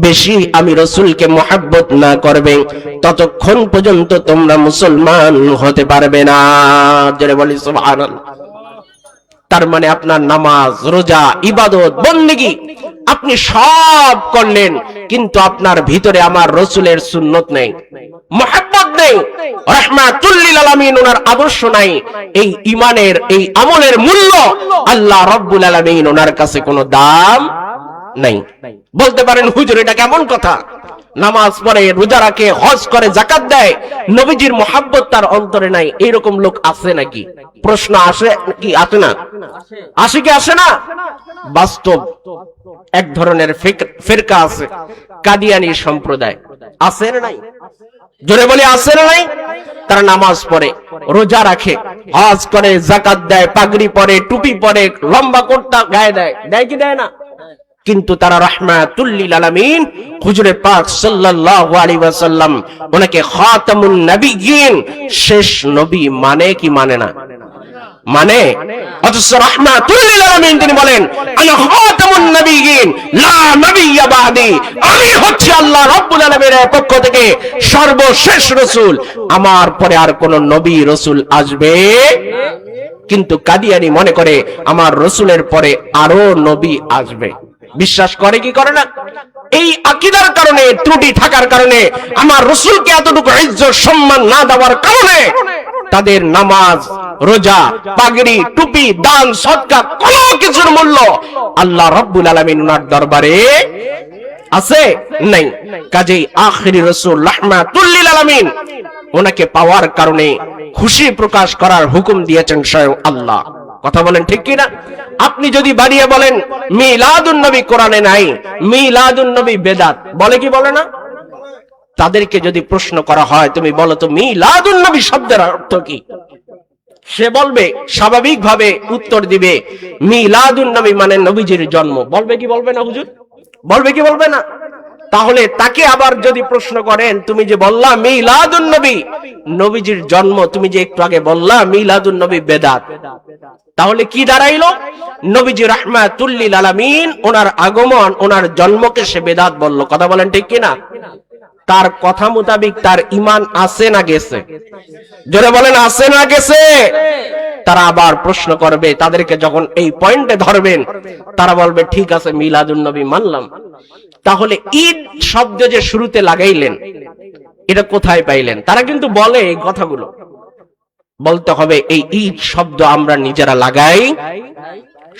বেশি আমি রাসূলকে মহব্বত না করবে, ততক্ষণ পর্যন্ত তোমরা মুসলমান হতে পারবে না। জোরে বলি সুবহানাল্লাহ। তার মানে আপনার নামাজ, রোজা, ইবাদত, বন্দেগী আপনি সব করলেন, কিন্তু আপনার ভিতরে আমার রাসূলের সুন্নত নেই, মহব্বত নেই, রাহমাতুল লিল আলামিন ওনার আদর্শ নাই। এই ঈমানের, এই আমলের মূল্য আল্লাহ রাব্বুল আলামিন ওনার কাছে কোনো দাম নাই। বলতে পারেন হুজুর এটা কেমন কথা? নামাজ পড়ে, রোজা রাখে, হজ করে, যাকাত দেয়, নবীজির মহব্বত তার অন্তরে নাই, এরকম লোক আছে নাকি? প্রশ্ন আসে কি আসে না? আসে কি আসে না? বাস্তব এক ধরনের ফিরকা আছে, কাদিয়ানী সম্প্রদায়, আছে না নাই? জোরে বলি আছে না নাই? তারা নামাজ পড়ে, রোজা রাখে, হজ করে, যাকাত দেয়, পাগড়ি পরে, টুপি পরে, লম্বা কুর্তা গায়ে দেয়, দেয় কি দেয় না? কিন্তু তারা রাহমাতুল লিল আলামিন হুজুরে পাক সাল্লাল্লাহু আলাইহি ওয়াসাল্লাম ওনাকে খাতামুন নবিয়্যিন, শেষ নবী মানে কি মানে না? মানে অথচ রাহমাতুল লিল আলামিন তিনি বলেন আনা খাতামুন নবিয়্যিন লা নবিয়্যা বাদি, আমি হচ্ছি আল্লাহ রাব্বুল আলামিনের পক্ষ থেকে সর্বশেষ রাসূল, আমার পরে আর কোন নবী রাসূল আসবে। কিন্তু কাদিয়ানি মনে করে আমার রাসূলের পরে আরো নবী আসবে। বিশ্বাস করে কি করে না? এই আকীদার কারণে, ত্রুটি থাকার কারণে, আমার রাসূলকে এতটুকু ইজ্জত সম্মান না দেওয়ার কারণে তাদের নামাজ, রোজা, পাগড়ি, টুপি, দান, সদকা কোনো কিছুর মূল্য আল্লাহ রাব্বুল আলামিন ওনার দরবারে আছে নাই। কাজেই আখিরি রাসূল রাহমাতুল লিল আলামিন ওনাকে পাওয়ার কারণে খুশি প্রকাশ করার হুকুম দিয়েছেন স্বয়ং আল্লাহ। কথা বলেন ঠিক কি না? আপনি যদি বাড়িয়ে বলেন মিলাদুন নবী কোরআনে নাই, মিলাদুন নবী বেদাত, বলে কি বলে না? তাদেরকে যদি প্রশ্ন করা হয় তুমি বলো তো মিলাদুন নবী শব্দের অর্থ কি, সে বলবে, স্বাভাবিকভাবে উত্তর দিবে মিলাদুন নবী মানে নবীজির জন্ম। বলবে কি বলবে না হুজুর? বলবে কি বলবে না? তাহলে তাকে আবার যদি প্রশ্ন করেন তুমি যে বললা মিলাদুন নবী নবীজির জন্ম, তুমি যে একটু আগে বললা মিলাদুন নবী বেদাত, তাহলে কি দাঁড়াইলো? নবীজি রাহমাতুল লিল আলামিন ওনার আগমন, ওনার জন্মকে সে বেদাত বলল। কথা বলেন ঠিক কি না? তার কথা মোতাবেক তার ঈমান আছে না গেছে? জোরে বলেন আছে না গেছে? তারা আবার প্রশ্ন করবে, তাদেরকে যখন এই পয়েন্টে ধরবেন তারা বলবে ঠিক আছে মিলাদুন নবী মানলাম। তাহলে ঈদ শব্দ যে শুরুতে লাগাইলেন এটা কোথায় পাইলেন? তারা কিন্তু বলে এই কথাগুলো। বলতে হবে এই ঈদ শব্দ আমরা নিজেরা লাগাই,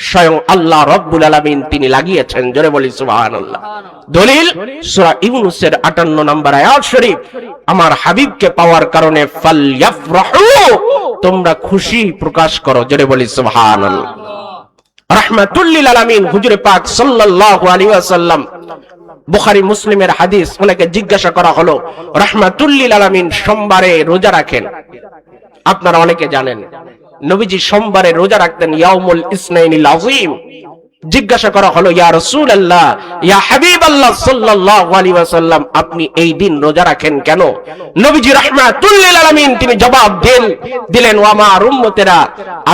স্বয়ং আল্লাহ রাব্বুল আলামিন তিনি লাগিয়েছেন। জোরে বলি সুবহানাল্লাহ। দলিল সূরা ইউনূসের 58 নম্বর আয়াত শরীফ, আমার হাবিবকে পাওয়ার কারণে ফালইফরাহু, তোমরা খুশি প্রকাশ করো। জোরে বলি সুবহানাল্লাহ। রাহমাতুল লিল আলামিন হুজুর পাক সাল্লাল্লাহু আলাইহি ওয়াসাল্লাম, বুখারী মুসলিমের হাদিস, ওনাকে জিজ্ঞাসা করা হলো রাহমাতুল লিল আলামিন সোমবারে রোজা রাখেন, আপনারা অনেকে জানেন নবীজি সোমবারে রোজা রাখতেন, ইয়াউমুল ইসনাইনিল আযীম। জিজ্ঞাসা করা হলো ইয়া রাসূলুল্লাহ, ইয়া হাবিবাল্লাহ সাল্লাল্লাহু আলাইহি ওয়াসাল্লাম, আপনি এই দিন রোজা রাখেন কেন? নবীজি রাহমাতুল লিল আলামিন তিনি জবাব দিলেন ওয়া আমার উম্মতেরা,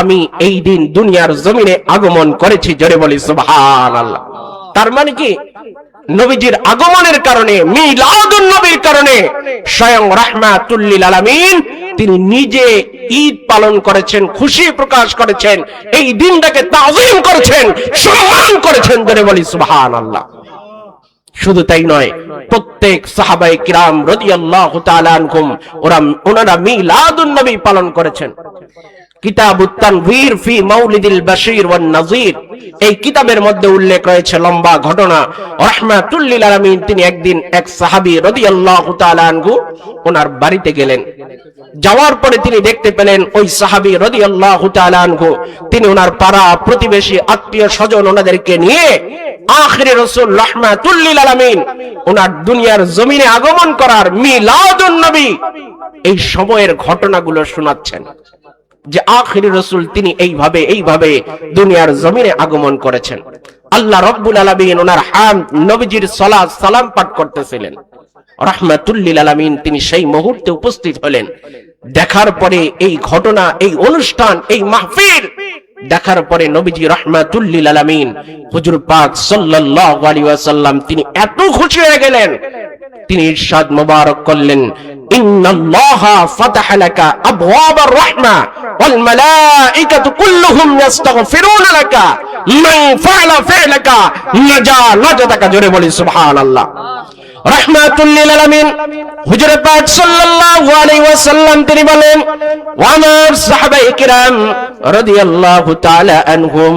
আমি এই দিন দুনিয়ার জমিনে আগমন করেছি। জোরে বলি সুবহানাল্লাহ। তার মানে কি নবীজির আগমনের কারণে, মিলাদুন নবীর কারণে স্বয়ং রাহমাতুল লিল আলামিন তিনি নিজে ঈদ পালন করেছেন, খুশি প্রকাশ করেছেন, এই দিনটাকে তাযীম করেছেন, সম্মান করেছেন। জোরে বলি সুবহানাল্লাহ। শুধু তাই নয়, প্রত্যেক সাহাবায়ে কিরাম রাদিয়াল্লাহু তাআলা আনহুম ওনারা মিলাদুন নবী পালন করেছেন। কিতাবুত তানভীর ফি মাউলিদিল বাশীর ওয়ান নাযীর, এই কিতাবের মধ্যে উল্লেখ রয়েছে লম্বা ঘটনা। রাহমাতুল লিল আলামিন তিনি একদিন এক সাহাবী রাদিয়াল্লাহু তাআলা আনহু ওনার বাড়িতে গেলেন। যাওয়ার পরে তিনি দেখতে পেলেন ওই সাহাবী রাদিয়াল্লাহু তাআলা আনহু তিনি ওনার পাড়া প্রতিবেশী আত্মীয় স্বজন ওনাদেরকে নিয়ে আখিরি রাসূল রাহমাতুল লিল আলামিন ওনার দুনিয়ার জমিনে আগমন করার মিলাদুন নবী এই সময়ের ঘটনাগুলো শোনাচ্ছেন, যে আখিরি রাসূল তিনি এইভাবে দুনিয়ার জমিনে আগমন করেছেন। আল্লাহ রাব্বুল আলামিন ওনার হামদ, নবীজির সালাত সালাম পাঠ করতেছিলেন। রাহমাতুল লিল আলামিন তিনি সেই মুহূর্তে উপস্থিত হলেন। দেখার পরে এই ঘটনা, এই অনুষ্ঠান, এই মাহফিল দেখার পরে নবীজি রাহমাতুল লিল আলামিন হুজুর পাক সাল্লাল্লাহু আলাইহি ওয়াসাল্লাম তিনি এত খুশি হয়ে গেলেন, তিনি ইরশাদ মোবারক করলেন, ইন্নাল্লাহা ফাতাহা লাকা আবওয়াবার রাহমা ওয়াল মালাইকাতু কুল্লুহুম ইস্তাগফিরুনা লাকা মান ফাআলা ফি'লাকা নাজাতাকা। জোরে বলি সুবহানাল্লাহ। রাহমাতুল লিল আলামিন হুজুর পাক সাল্লাল্লাহু আলাইহি ওয়াসাল্লাম তিনি বলেন, ওয়া আমার সাহাবায়ে কিরাম রাদিয়াল্লাহু তাআলা আনহুম,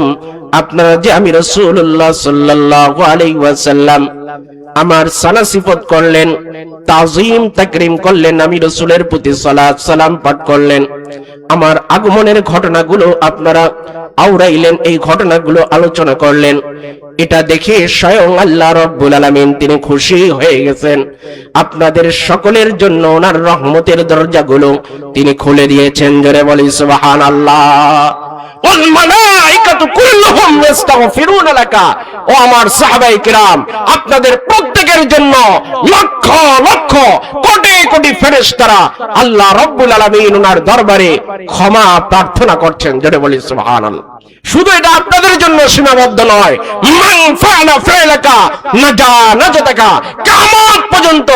আপনারা যে আমি রাসূলুল্লাহ সাল্লাল্লাহু আলাইহি ওয়াসাল্লাম আমার সানা সিফত করলেন, তাযীম তাকরীম করলেন, আমি রাসূলের প্রতি সালাত সালাম পাঠ করলেন, আমার আগমনের ঘটনাগুলো আপনারা আওরাইলেন, এই ঘটনাগুলো আলোচনা করলেন, এটা দেখে স্বয়ং আল্লাহ রাব্বুল আলামিন তিনি খুশি হয়ে গেছেন। আপনাদের সকলের জন্য ওনার রহমতের দরজাগুলো তিনি খুলে দিয়েছেন। জোরে বলি সুবহানাল্লাহ। ওয়াল মালাইকাতু কুল্লুহুম ইস্তাগফিরুনা লাকা। ও আমার সাহাবায়ে কিরাম, আপনাদের প্রত্যেকের জন্য লক্ষ লক্ষ কোটি কোটি ফেরেশতারা আল্লাহ রাব্বুল আলামিন ওনার দরবারে ক্ষমা প্রার্থনা করছেন। জোরে বলি সুবহানাল্লাহ। শুধু এটা আপনাদের জন্য সীমাবদ্ধ নয়, মান ফাআলা ফাআলাকা নাজা নাজাতাকা, কিয়ামত পর্যন্ত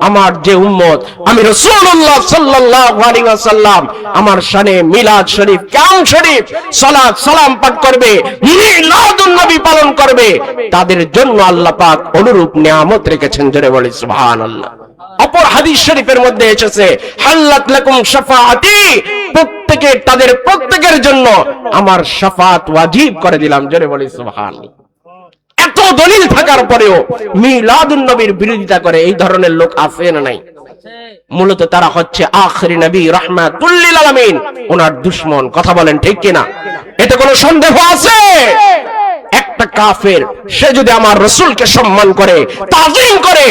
আমার যে উম্মত, আমি রাসূলুল্লাহ সাল্লাল্লাহু আলাইহি ওয়াসাল্লাম আমার শানে মিলাদ শরীফ, কিয়াম শরীফ, সালাত সালাম পাঠ করবে, মিলাদুন নবী পালন করবে, তাদের জন্য আল্লাহ পাক অনুরূপ নিয়ামত রেখেছেন। জোরে বলি সুবহানাল্লাহ। অপর হাদিস শরীফের মধ্যে এসেছে, হাল্লাত লাকুম শাফাআতি, তাদের প্রত্যেকের জন্য আমার শাফাত ওয়াজিব করে দিলাম। জোরে বলি সুবহানাল্লাহ। এত দলিল থাকার পরেও মিলাদুন নবীর বিরোধিতা করে এই ধরনের লোক আছে না নাই? মূলত তারা হচ্ছে আখিরি নবী রাহমাতুল লিল আলামিন ওনার দুশমন। কথা বলেন ঠিক কিনা? এতে কোনো সন্দেহ আছে? একটা কাফের সে যদি আমার রাসূলকে সম্মান করে, তাজিম করে,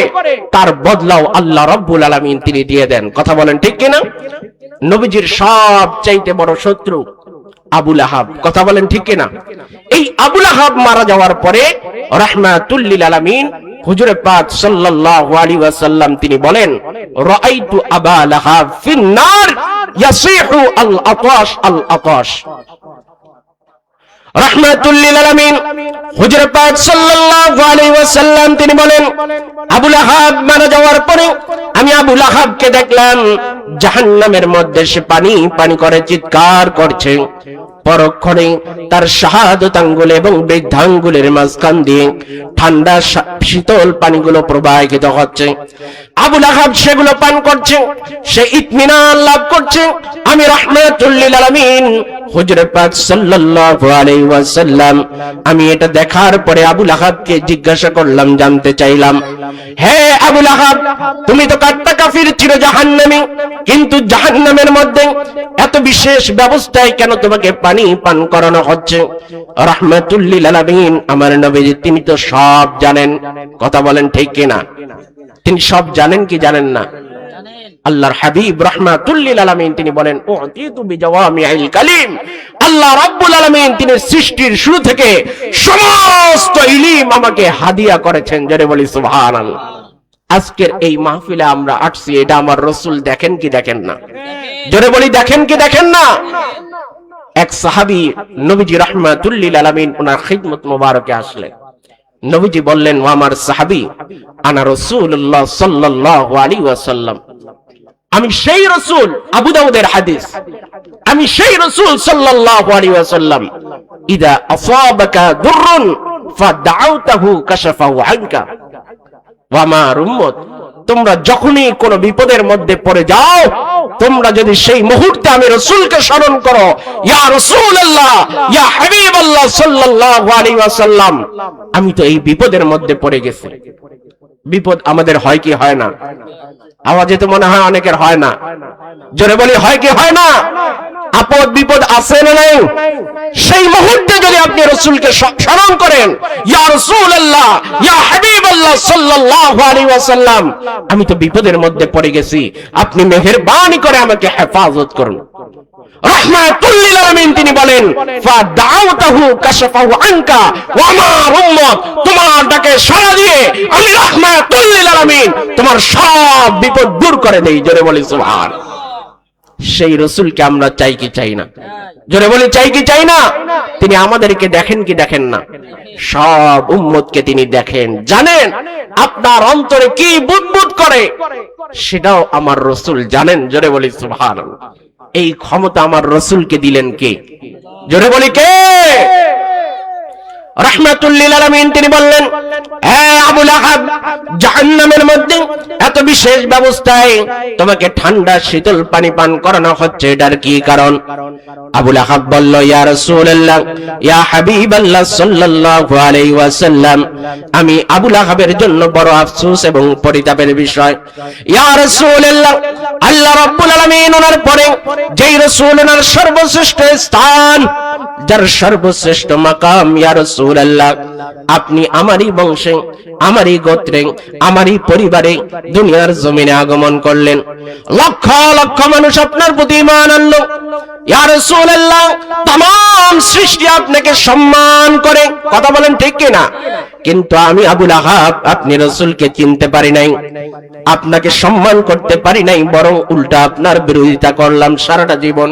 তার বদলাও আল্লাহ রাব্বুল আলামিন তিনি দিয়ে দেন। কথা বলেন ঠিক কিনা? নবীজির সবচাইতে বড় শত্রু আবু লাহাব। কথা বলেন ঠিক কিনা? এই আবু লাহাব মারা যাওয়ার পরে রাহমাতুল লিল আলামিন হুজুরে পাক সাল্লাল্লাহু আলাইহি ওয়াসাল্লাম তিনি বলেন, রাআইতু আবা লাহাব ফিন নার ইয়াসিহু আল আতাশ আল আতাশ। রাহমাতুল লিল আলামিন হুজুরে পাক সাল্লাল্লাহু আলাইহি ওয়াসাল্লাম তিনি বলেন, আবু লাহাব মারা যাওয়ার পরে আমি আবু লাহাবকে দেখলাম জাহান্নামের মধ্যে সে পানি পানি করে চিৎকার করছে। পরক্ষণে তার শাহাদাত আঙ্গুল এবং বৃদ্ধাঙ্গুলের মাঝখান দিয়ে ঠান্ডা শীতল পানিগুলো প্রবাহিত হচ্ছে। আবু লাহাব সেগুলো পান করছে, সে ইতমিনান লাভ করছে। আমি রাহমাতুল লিল আলামিন হুজুরে পাক সাল্লাল্লাহু আলাইহি ওয়াসাল্লাম আমি এটা দেখার পরে আবু লাহাবকে জিজ্ঞাসা করলাম, জানতে চাইলাম, হে আবু লাহাব, তুমি তো কাট্টা কাফির, চির জাহান্নামী, কিন্তু জাহান্নামের মধ্যে এত বিশেষ ব্যবস্থায় কেন তোমাকে পানি পান করানো হচ্ছে? রাহমাতুল লিল আলামিন আমার নবী তিনি তো সব জানেন। কথা বলেন ঠিক কিনা? তিনি সব জানেন কি জানেন না? আল্লাহর হাবিব রাহমাতুল লিল আলামিন তিনি বলেন, উতিতু বিজাওয়ামিল কালিম। আল্লাহ রাব্বুল আলামিন তিনি সৃষ্টির শুরু থেকে সমস্ত ইলম আমাকে হাদিয়া করেছেন। জোরে বলি সুবহানাল্লাহ। আজকের এই মাহফিলে আমরা আসছি, এটা আমার রাসূল দেখেন কি দেখেন না? জোরে বলি দেখেন কি দেখেন না? এক সাহাবী নবীজি রাহমাতুল লিল আলামিন ওনার খিদমত মোবারকে আসলেন। নবীজি বললেন, ও আমার সাহাবী, আনা রাসূলুল্লাহ সাল্লাল্লাহু আলাইহি ওয়াসাল্লাম, আমি সেই রাসূল, আবু দাউদের হাদিস, আমি সেই রাসূল সাল্লাল্লাহু আলাইহি ওয়াসাল্লাম, ইদা আসাবাকা দুররুন ফাদাউতাহু কাশাফাহু আনকা। ওয়া আমার উম্মত, তোমরা যখনই কোনো বিপদের মধ্যে পড়ে যাও, তোমরা যদি সেই মুহূর্তে আমি রাসূলকে স্মরণ করো, ইয়া রাসূলুল্লাহ, ইয়া হাবিবাল্লাহ সাল্লাল্লাহু আলাইহি ওয়াসাল্লাম, আমি তো এই বিপদের মধ্যে পড়ে গেছি। বিপদ আমাদের হয় কি হয় না? আওয়াজে তো মনে হয় অনেকের হয় না। জোরে বলি হয় কি হয় না? আপদ বিপদ আছে না নাই? সেই মুহূর্তে যদি আপনি রাসূলকে স্মরণ করেন, ইয়া রাসূলুল্লাহ, ইয়া হাবিবাল্লাহ সাল্লাল্লাহু আলাইহি ওয়াসাল্লাম, আমি তো বিপদের মধ্যে পড়ে গেছি, আপনি মেহেরবানি করে আমাকে হেফাজত করুন। রাহমাতুল লিল আলামিন তিনি বলেন, ফাদাউতাহু কাশাফাহু আনকা। ওয়া আমার উম্মত, তোমার ডাকে সাড়া দিয়ে আমি রাহমাতুল লিল আলামিন তোমার সব বিপদ দূর করে দেই। জোরে বলি সুবহানাল্লাহ। সেই রাসূলকে আমরা চাই কি চাই না? জোরে বলি চাই কি চাই না? তিনি আমাদেরকে দেখেন কি দেখেন না? সব উম্মতকে তিনি দেখেন, জানেন আপনার অন্তরে কি বুদবুদ করে সেটাও আমার রাসূল জানেন। জোরে বলি সুবহানাল্লাহ। এই ক্ষমতা আমার রাসূলকে দিলেন কে? জোরে বলি কে? রাহমাতুল লিল আলামিন তিনি বললেন, হে আবু লাহাব, জাহান্নামের মধ্যে এত বিশেষ ব্যবস্থায় তোমাকে ঠান্ডা শীতল পানি পান করানো হচ্ছে, এটার কি কারণ? আবু লাহাব বলল, ইয়া রাসূলুল্লাহ, ইয়া হাবিবাল্লাহ সাল্লাল্লাহু আলাইহি ওয়াসাল্লাম, আমি আবু লাহাবের জন্য বড় আফসোস এবং পরিতাপের বিষয়। ইয়া রাসূলুল্লাহ, আল্লাহ রাব্বুল আলামিন ওনার পরে যেই রাসূল ওনার সর্বশ্রেষ্ঠ স্থান, যার সর্বশ্রেষ্ঠ মাকাম, ইয়া রাসূলুল্লাহ, রাসূলুল্লাহ, আপনি আমারই বংশে, আমারই গোত্রে, আমারই পরিবারে দুনিয়ার জমিনে আগমন করলেন। লক্ষ লক্ষ মানুষ আপনার প্রতি ঈমান আনলো। ইয়া রাসূলুল্লাহ, तमाम সৃষ্টি আপনাকে সম্মান করে, কথা বলেন ঠিক কি না? কিন্তু আমি আবু লাহাব আপনি রাসূলকে চিনতে পারি নাই, আপনাকে সম্মান করতে পারি নাই, বরং উল্টা আপনার বিরোধিতা করলাম সারাটা জীবন।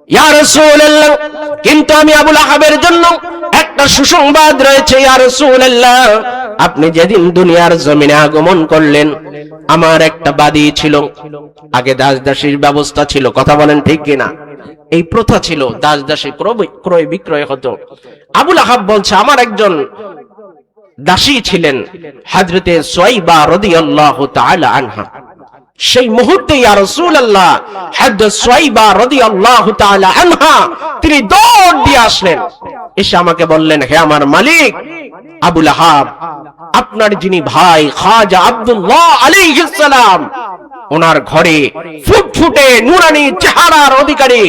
ইয়া রাসূলুল্লাহ, কিন্তু আমি আবু লাহাবের জন্য একটা সুসংবাদ রয়েছে। ইয়া রাসূলুল্লাহ, আপনি যেদিন দুনিয়ার জমিনে আগমন করলেন, আমার একটা বাদী ছিল। আগে দাস দাসীর ব্যবস্থা ছিল, কথা বলেন ঠিক কিনা? এই প্রথা ছিল, দাস দাসী ক্রয় বিক্রয় হতো। আবু লাহাব বলছে, আমার একজন দাসী ছিলেন হযরতে সুয়াইবা রাদিয়াল্লাহু তাআলা আনহা। সেই মুহূর্তে ইয়া রাসূলুল্লাহ, হযরত সুয়াইবা রাদিয়াল্লাহু তাআলা আনহা তিনি দৌড় দিয়ে আসলেন, এসে আমাকে বললেন, হে আমার মালিক আবু লাহাব, আপনার যিনি ভাই খাজা আব্দুল্লাহ আলাইহিস সালাম, ওনার ঘরে ফুটফুটে নুরানি চেহারার অধিকারী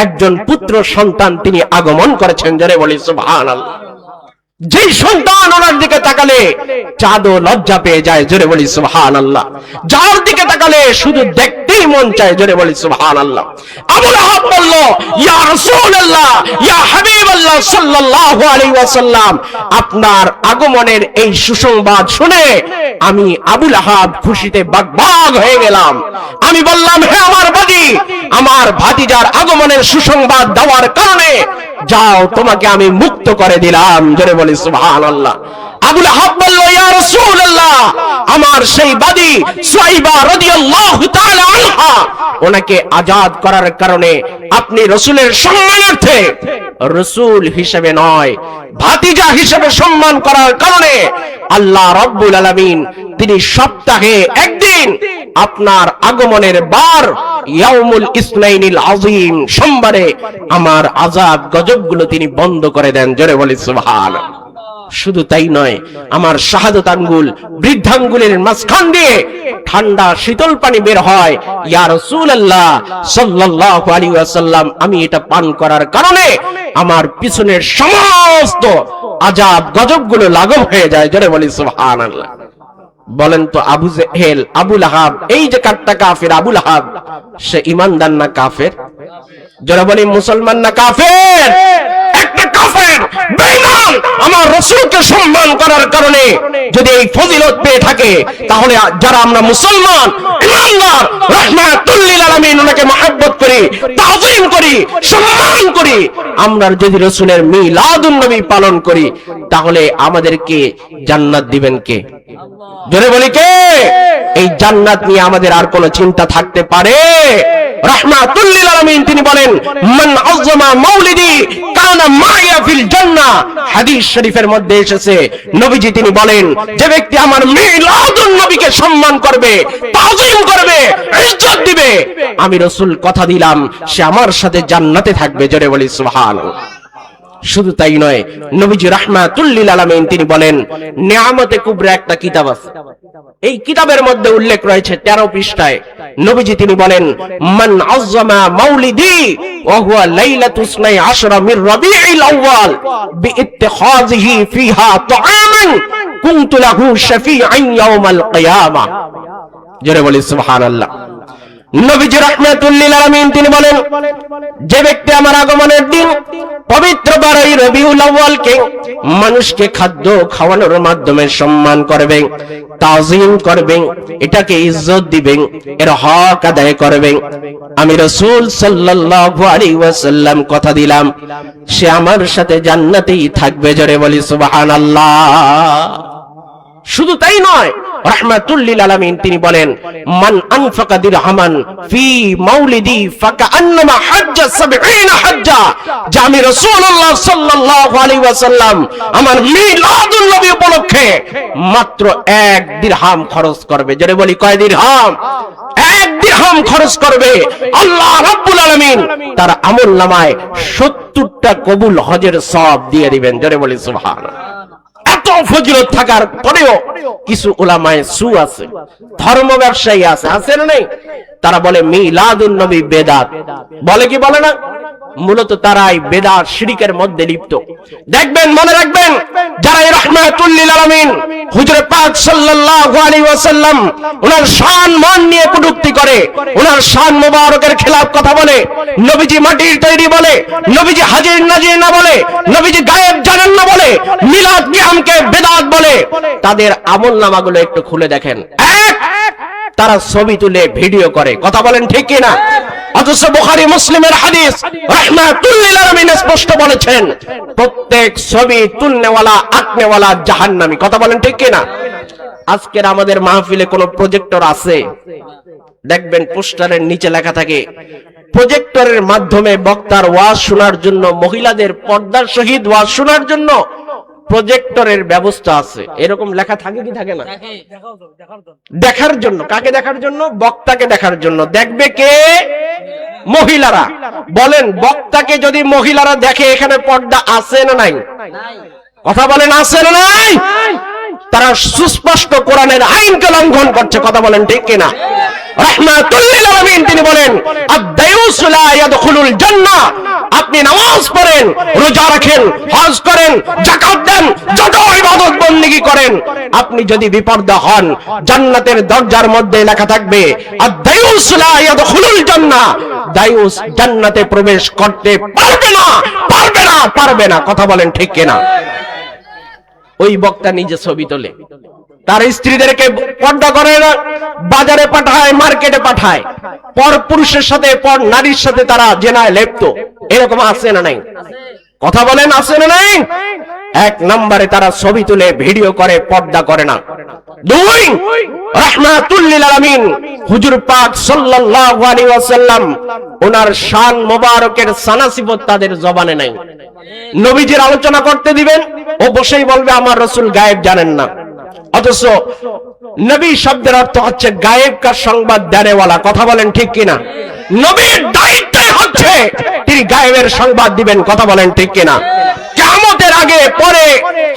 একজন পুত্র সন্তান তিনি আগমন করেছেন। জোরে বলি সুবহানাল্লাহ। যেই সন্তান ওনার দিকে তাকালে চাঁদও লজ্জা পেয়ে যায়, জোরে বলি সুবহানাল্লাহ। যার দিকে তাকালে শুধু দেখতেই মন চায়, জোরে বলি সুবহানাল্লাহ। আবু লাহাব বলল, ইয়া রাসূলুল্লাহ, ইয়া হাবিবাল্লাহ সাল্লাল্লাহু আলাইহি ওয়াসাল্লাম, আপনার আগমনের এই সুসংবাদ শুনে আমি আবু লাহাব খুশিতে বাগবাগ হয়ে গেলাম। আমি বললাম, হে আমার বাদী, আমার ভাতিজার আগমনের সুসংবাদ দেওয়ার কারণে যাও, তোমাকে আমি মুক্ত করে দিলাম। জোরে বলি সুবহানাল্লাহ। আবু লাহাব বলল, ইয়া রাসূলুল্লাহ, আমার সেই বাদী সুয়াইবা রাদিয়াল্লাহু তাআলা আনহা, ওনাকে আজাদ করার কারণে আপনি রাসূলের সম্মানার্থে, রাসূল হিসেবে নয় ভাতিজা হিসেবে সম্মান করার কারণে আল্লাহ রাব্বুল আলামিন তিনি সপ্তাহে একদিন আপনার আগমনের বার ইয়াউমুল ইসনাইনিল আযীম, সোমবারে আমার আযাব গজবগুলো তিনি বন্ধ করে দেন। জোরে বলি সুবহানাল্লাহ। শুধু তাই নয়, আমার শাহাদাত আঙ্গুল, বৃদ্ধাঙ্গুলের মাঝখান দিয়ে ঠান্ডা শীতল পানি বের হয়। ইয়া রাসূলুল্লাহ সাল্লাল্লাহু আলাইহি ওয়াসাল্লাম, আমি এটা পান করার কারণে আমার পিছনের সমস্ত আযাব গজবগুলো লাঘব হয়ে যায়। জোরে বলি সুবহানাল্লাহ। বলেন তো, আবু জেহেল, আবু লাহাব, এই যে কাট্টা কাফের আবু লাহাব, সে ঈমানদার না কাফের? যারা বলি মুসলমান না কাফের? একটা কাফের বেঈমান আমার রাসূলকে সম্মান করার কারণে যদি এই ফজিলত পেয়ে থাকে, তাহলে যারা আমরা মুসলমান ঈমানদার রাহমাতুল লিল আলামিন ওনাকে মহব্বত করি, তাযীম করি, সম্মান করি, আমরা যদি রাসূলের মিলাদুন নবী পালন করি, তাহলে আমাদেরকে জান্নাত দিবেন কে? জোরে বলি কে? এই জান্নাত নিয়ে আমাদের আর কোনো চিন্তা থাকতে পারে? রাহমাতুল লিল আলামিন তিনি বলেন, মান আযযামা মাউলিদি কানা মাইয়া ফিল জান্নাহ। হাদিস শরীফের মধ্যে এসেছে, নবীজি তিনি বলেন, যে ব্যক্তি আমার মিলাদুন নবীকে সম্মান করবে, তাযীম করবে, ইজ্জত দিবে, আমি রাসূল কথা দিলাম সে আমার সাথে জান্নাতে থাকবে। জোরে বলি সুবহানাল্লাহ। শুধু তাই নয়, নবীজি রাহমাতুল লিল আলামিন তিনি বলেন, নিয়ামতে কুবরা একটা কিতাব আছে, এই কিতাবের মধ্যে উল্লেখ রয়েছে 13 পৃষ্ঠায়। নবীজি তিনি বলেন, মান আযযামা মাউলিদি ওয়া হুয়া লাইলাতুস 12 মির রাবিউল আউয়াল বিইত্তিখাযিহি ফিহা তাআমান কুনতু লাহু শাফীআন ইয়াউমাল কিয়ামা। জোরে বলি সুবহানাল্লাহ। নবীজি রাহমাতুল লিল আলামিন তিনি বলেন, যে ব্যক্তি আমার আগমনের দিন পবিত্র 12 রবিউল আউয়ালকে মানুষকে খাদ্য খাওয়ানোর মাধ্যমে সম্মান করবে, তাযীম করবে, এটাকে ইজ্জত দিবে, এর হক আদায় করবে, আমি রাসূল সাল্লাল্লাহু আলাইহি ওয়াসাল্লাম কথা দিলাম সে আমার সাথে জান্নাতেই থাকবে। জোরে বলি সুবহানাল্লাহ। শুধু তাই নয়, রাহমাতুল লিল আলামিন তিনি বলেন, মান আনফাকা দিরহামান ফি মাউলিদি ফাকান্নামা হাজ্জা 70 হাজ্জা। যে আমি রাসূলুল্লাহ সাল্লাল্লাহু আলাইহি ওয়াসাল্লাম আমার মিলাদুন নবী উপলক্ষে মাত্র 1 দিরহাম খরচ করবে। যারা বলি কয় দিরহাম? 1 দিরহাম খরচ করবে, আল্লাহ রাব্বুল আলামিন তার আমলনামায় 70টা কবুল হজের সওয়াব দিয়ে দিবেন। যারা বলি সুবহানাল্লাহ। এত ফজিলত থাকার পরেও কিছু উলামায়ে সু আছে, ধর্ম ব্যবসায়ী আছে, আছে না নেই? তারা বলে মিলাদুন নবী বেদাত। বলে কি বলে না? মূলত তারাই বেদাত শিরকের মধ্যে লিপ্ত। দেখবেন, মনে রাখবেন, যারা রাহমাতুল লিল আলামিন হুজুর পাক সাল্লাল্লাহু আলাইহি ওয়াসাল্লাম ওনার শান মান নিয়ে কটূক্তি করে, ওনার শান মোবারকের খেলাফ কথা বলে, নবীজি মাটির তৈরি বলে, নবীজি হাজির নাজির না বলে, নবীজি গায়েব জানেন না বলে, মিলাদ কিয়ামকে বেদাত বলে, তাদের আমলনামাগুলো একটু খুলে দেখেন। তারা ছবি তুলে ভিডিও করে, কথা বলেন ঠিক কি না? অথচ বুখারী মুসলিমের হাদিস রাহমাতুল লিল আলামিন স্পষ্ট বলেছেন, প্রত্যেক ছবি তুলনেওয়ালা আঁকনেওয়ালা জাহান্নামী, কথা বলেন ঠিক কি না? আজকের আমাদের মাহফিলে কোন প্রজেক্টর আছে? দেখবেন পোস্টারের নিচে লেখা থাকে, প্রজেক্টরের মাধ্যমে বক্তার ওয়াজ শোনার জন্য, মহিলাদের পর্দার সহিত ওয়াজ শোনার জন্য প্রজেক্টরের ব্যবস্থা আছে, এরকম লেখা থাকে কি থাকে না? দেখার জন্য। কাকে দেখার জন্য? বক্তাকে দেখার জন্য। দেখবে কে? মহিলারা। বলেন, বক্তাকে যদি মহিলারা দেখে এখানে পর্দা আছে না নাই? কথা বলেন, আছে না নাই? তারা সুস্পষ্ট কোরআনের আইনকে লঙ্ঘন করছে, কথা বলেন ঠিক কিনা? রাহমাতুল লিল আলামিন তিনি বলেন, আদ-দায়ুসু লা ইয়াদখুলুল জান্নাহ। আপনি নামাজ পড়েন, রোজা রাখেন, হজ করেন, যাকাত দেন, যত ইবাদত বন্দেগী করেন, আপনি যদি বিপর্দা হন, জান্নাতের দরজার মধ্যে লেখা থাকবে আদ-দায়ুসু লা ইয়াদখুলুল জান্নাহ। দায়ুস জান্নাতে প্রবেশ করতে পারবে না, পারবে না, পারবে না, কথা বলেন ঠিক কিনা? ওই বক্তা নিজে ছবি তোলে, তার স্ত্রীদেরকে পর্দা করে না, বাজারে পাঠায়, মার্কেটে পাঠায়, পর পুরুষের সাথে, পর নারীর সাথে তারা জেনায় লিপ্ত। এরকম আছে না নাই? কথা বলেন, আছে না নাই? এক নম্বরে তারা ছবি তুলে ভিডিও করে, পর্দা করে না। দুই, রাহমাতুল লিল আলামিন হুজুর পাক সাল্লাল্লাহু আলাইহি ওয়াসাল্লাম ওনার শান মোবারকের সানাসিবত তাদের জবানে নাই। নবীজির আলোচনা করতে দিবেন, ও বসেই বলবে আমার রাসূল গায়েব জানেন না। অথচ নবী শব্দের অর্থ হচ্ছে গায়েব কা সংবাদ দেনেওয়ালা, কথা বলেন ঠিক কিনা? নবীর দায়িত্বই হচ্ছে তিনি গায়েবের সংবাদ দিবেন, কথা বলেন ঠিক কিনা? কিয়ামতের আগে পরে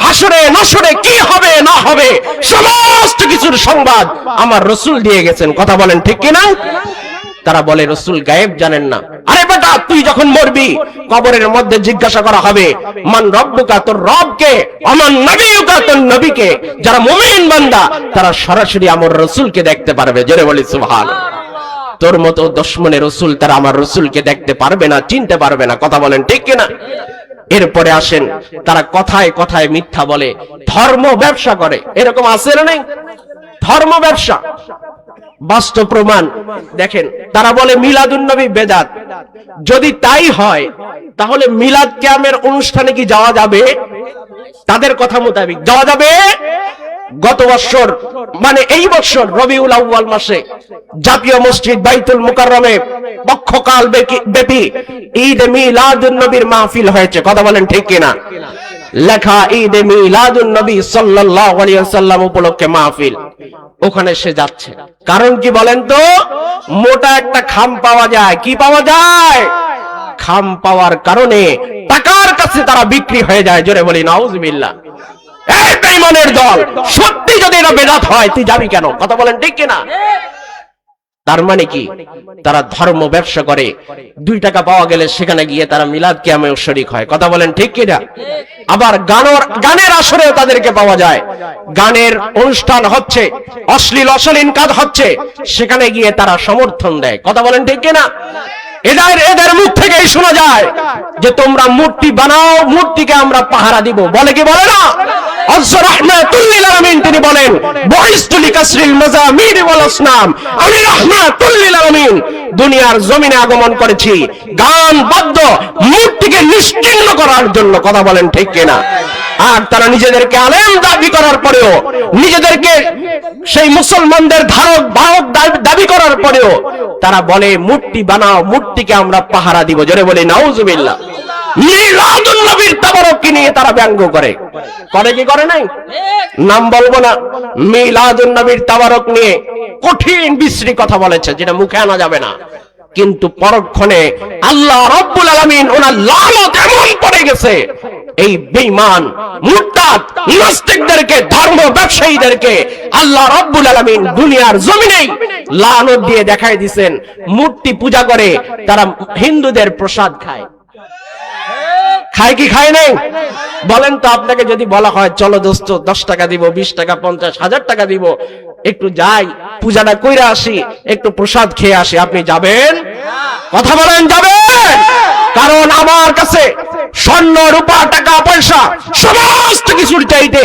হাসরে নাসরে কি হবে না হবে সমস্ত কিছুর সংবাদ আমার রাসূল দিয়ে গেছেন, কথা বলেন ঠিক কিনা? তারা বলে রাসূল গায়েব জানেন না। আরে বেটা, তুই যখন মরবি কবরের মধ্যে জিজ্ঞাসা করা হবে মান রব্বুকা, তোর রবকে, আমান নবিয়ুকা, তোর নবীকে। যারা মুমিন বান্দা তারা সরাসরি আমার রাসূলকে দেখতে পারবে, জোরে বলি সুবহানাল্লাহ। তোর মতো দুশমনের রাসূল তারা আমার রাসূলকে দেখতে পারবে না, চিনতে পারবে না, কথা বলেন ঠিক কিনা? এরপরে আসেন, তারা কথায় কথায় মিথ্যা বলে, ধর্ম ব্যবসা করে। এরকম আছে না নাই? ধর্ম ব্যবসা, বাস্তব প্রমাণ দেখেন। তারা বলে মিলাদুন নবী বেদাত। যদি তাই হয় তাহলে মিলাদ কিয়ামের অনুষ্ঠানে কি যাওয়া যাবে? তাদের কথা মোতাবেক যাওয়া যাবে। গত বছর মানে এই বছর রবিউল আউয়াল মাসে জাতীয় মসজিদ বাইতুল মুকাররমে পক্ষকাল ব্যাপী ঈদ মিলাদুন নবীর মাহফিল হয়েছে, কথা বলেন ঠিক কিনা? লেখা ঈদ মিলাদুন নবী সাল্লাল্লাহু আলাইহি ওয়াসাল্লাম উপলক্ষে মাহফিল। ওখানে সে যাচ্ছে, কারণ কি বলেন তো? মোটা একটা খাম পাওয়া যায়। কি পাওয়া যায়? খাম পাওয়ার কারণে টাকার কাছে তারা বিক্রি হয়ে যায়, জোরে বলি নাউজুবিল্লাহ। এই বেঈমানের দল, সত্যি যদি এটা বেদাত হয় তুই যাবি কেন, কথা বলেন ঠিক কিনা? তার মানে কি? তারা ধর্ম ব্যবসা করে, 2 টাকা পাওয়া গেলে সেখানে গিয়ে তারা মিলাদ কিয়ামেও শরীক হয়, কথা বলেন ঠিক কিনা? আবার গানের আসরেও তাদেরকে পাওয়া যায়। গানের অনুষ্ঠান হচ্ছে, অশ্লীল অশালীন কাজ হচ্ছে, সেখানে গিয়ে তারা সমর্থন দেয়, কথা বলেন ঠিক কিনা? এদের মুখ থেকেই শোনা যায় যে তোমরা মূর্তি বানাও, মূর্তিকে আমরা পাহারা দিব, বলে কি বলে না? রাহমাতুল লিল আলামিন তিনি বলেন, বুইসতু লিকাসরিল মাযামির ওয়াল আসনাম। আমি রাহমাতুল লিল আলামিন দুনিয়ার জমিনে আগমন করেছি গান বাদ্য মূর্তিকে নিশ্চিহ্ন করার জন্য, কথা বলেন ঠিক কিনা? আর তারা নিজেদেরকে আলেম দাবি করার পরেও, নিজেদেরকে সেই মুসলমানদের ধারক বাহক দাবি করার পরেও তারা বলে মূর্তি বানাও, মূর্তিকে আমরা পাহারা দিব, জোরে বলি নাউজুবিল্লাহ। মিলাদুন নবীর তাবারুক নিয়ে তারা ব্যঙ্গ করে, করে কি করে নাই? নাম বলবো না। মিলাদুন নবীর তাবারুক নিয়ে কঠিন বিশ্রী কথা বলেছে, যেটা মুখে আনা যাবে না, কিন্তু পরক্ষণে আল্লাহ রাব্বুল আলামিন ওনার লানত এমন পড়ে গেছে, এই বেঈমান মুরতাদ নাস্তিকদেরকে, ধর্ম ব্যবসায়ীদেরকে আল্লাহ রাব্বুল আলামিন দুনিয়ার জমিনেই লানত দিয়ে দেখাই দিবেন। মূর্তি পূজা করে, তারা হিন্দুদের প্রসাদ খায়। খায় কি খায় নাই? বলেন তো, আপনাকে যদি বলা হয় চলো দোস্ত 10 টাকা দিব, 20 টাকা, 50,000 টাকা দিব, একটু যাই পূজাটা কইরা আসি, একটু প্রসাদ খেয়ে আসি, আপনি যাবেন? কথা বলেন, যাবেন? কারণ আমার কাছে স্বর্ণ, রূপা, টাকা পয়সা সমস্ত কিছুর চাইতে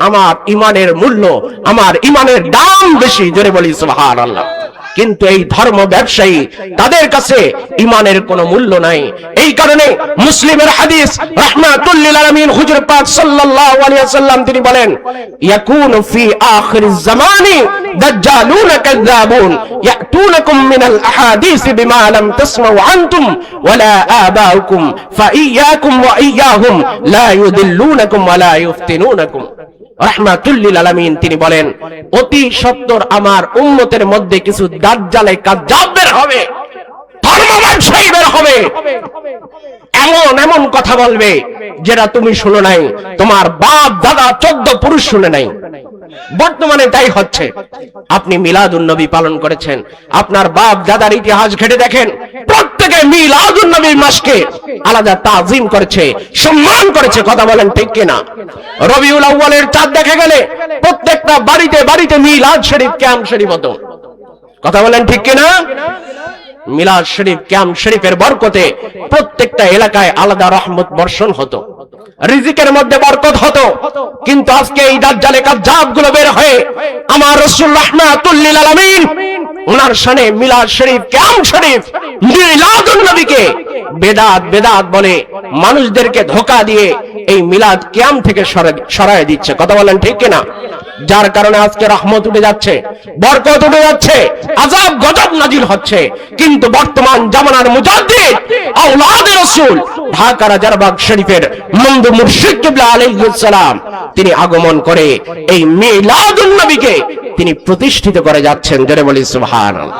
আমার ইমানের মূল্য, আমার ইমানের দাম বেশি। জোরে বলি সুবহানাল্লাহ। কিন্তু এই ধর্ম ব্যবসায়ী, তাদের কাছে ইমানের কোনো মূল্য নাই। এই কারণে মুসলিমের হাদিস, রাহমাতুল লিল আলামিন হুজুর পাক সাল্লাল্লাহু আলাইহি ওয়াসাল্লাম তিনি বলেন, ইয়াকুনু ফি আখিরিজ জামানি দাজ্জালুন কাযাবুন ইয়াতুনাকুম মিনাল আহাদিস বিমা লাম তাসমাউ আনতুম ওয়ালা আবাউকুম ফাইয়াকুম ওয়া ইয়্যাহুম লা ইউদিল্লুনাকুম ওয়ালা ইফতিনুনাকুম। রাহমাতুল লিল আলামিন তিনি বলেন, অতি সত্বর আমার উম্মতের মধ্যে কিছু দাজ্জালে কায্যাব বের হবে, ধর্ম ব্যবসায়ী বের হবে, এমন এমন কথা বলবে যেটা তুমি শুনো নাই, তোমার বাপ দাদা 14 পুরুষ শুনে নাই। বর্তমানে তাই হচ্ছে। আপনি মিলাদুন নবী পালন করেছেন, আপনার বাপ দাদার ইতিহাস ঘেটে দেখেন, প্রত্যেকে মিলাদুন নবীর মাসকে আলাদা তাজিম করেছে, সম্মান করেছে। কথা বলেন ঠিক কিনা? রবিউল আউয়ালের চাঁদ দেখা গেলে প্রত্যেকটা বাড়িতে বাড়িতে মিলাদ শরীফ, ক্যাম্প শরীফ হতো। কথা বলেন ঠিক কিনা? মিলাদ শরীফ, ক্যাম্প শরীফের বরকতে প্রত্যেকটা এলাকায় আলাদা রহমত বর্ষণ হতো, রিজিকের মধ্যে বরকত হতো। কিন্তু আজকে এই দাজ্জালে কায্যাব গুলো বের হয়ে আমার রাসূল রাহমাতুল লিল আলামিন ওনার শানে মিলাদ শরীফ, ক্যাম্প শরীফ, মিলাদুন নবীকে বেদাত বেদাত বলে মানুষদেরকে ধোঁকা দিয়ে এই মিলাদ ক্যাম্প থেকে সরায় দিচ্ছে। কথা বলেন ঠিক কিনা? যার কারণে আজকে রহমত উঠে যাচ্ছে, বরকত উঠে যাচ্ছে, আযাব গজব নাজিল হচ্ছে। কিন্তু বর্তমান জামানার মুজাদ্দিদ আওলাদে রাসূল ঢাকা রাজারবাগ শরীফের মন্দু মুর্শিদ কিবলা আলাইহিস সালাম তিনি আগমন করে এই মিলাদুন নবীকে তিনি প্রতিষ্ঠিত করে যাচ্ছেন। জোরে বলি সুবহানাল্লাহ।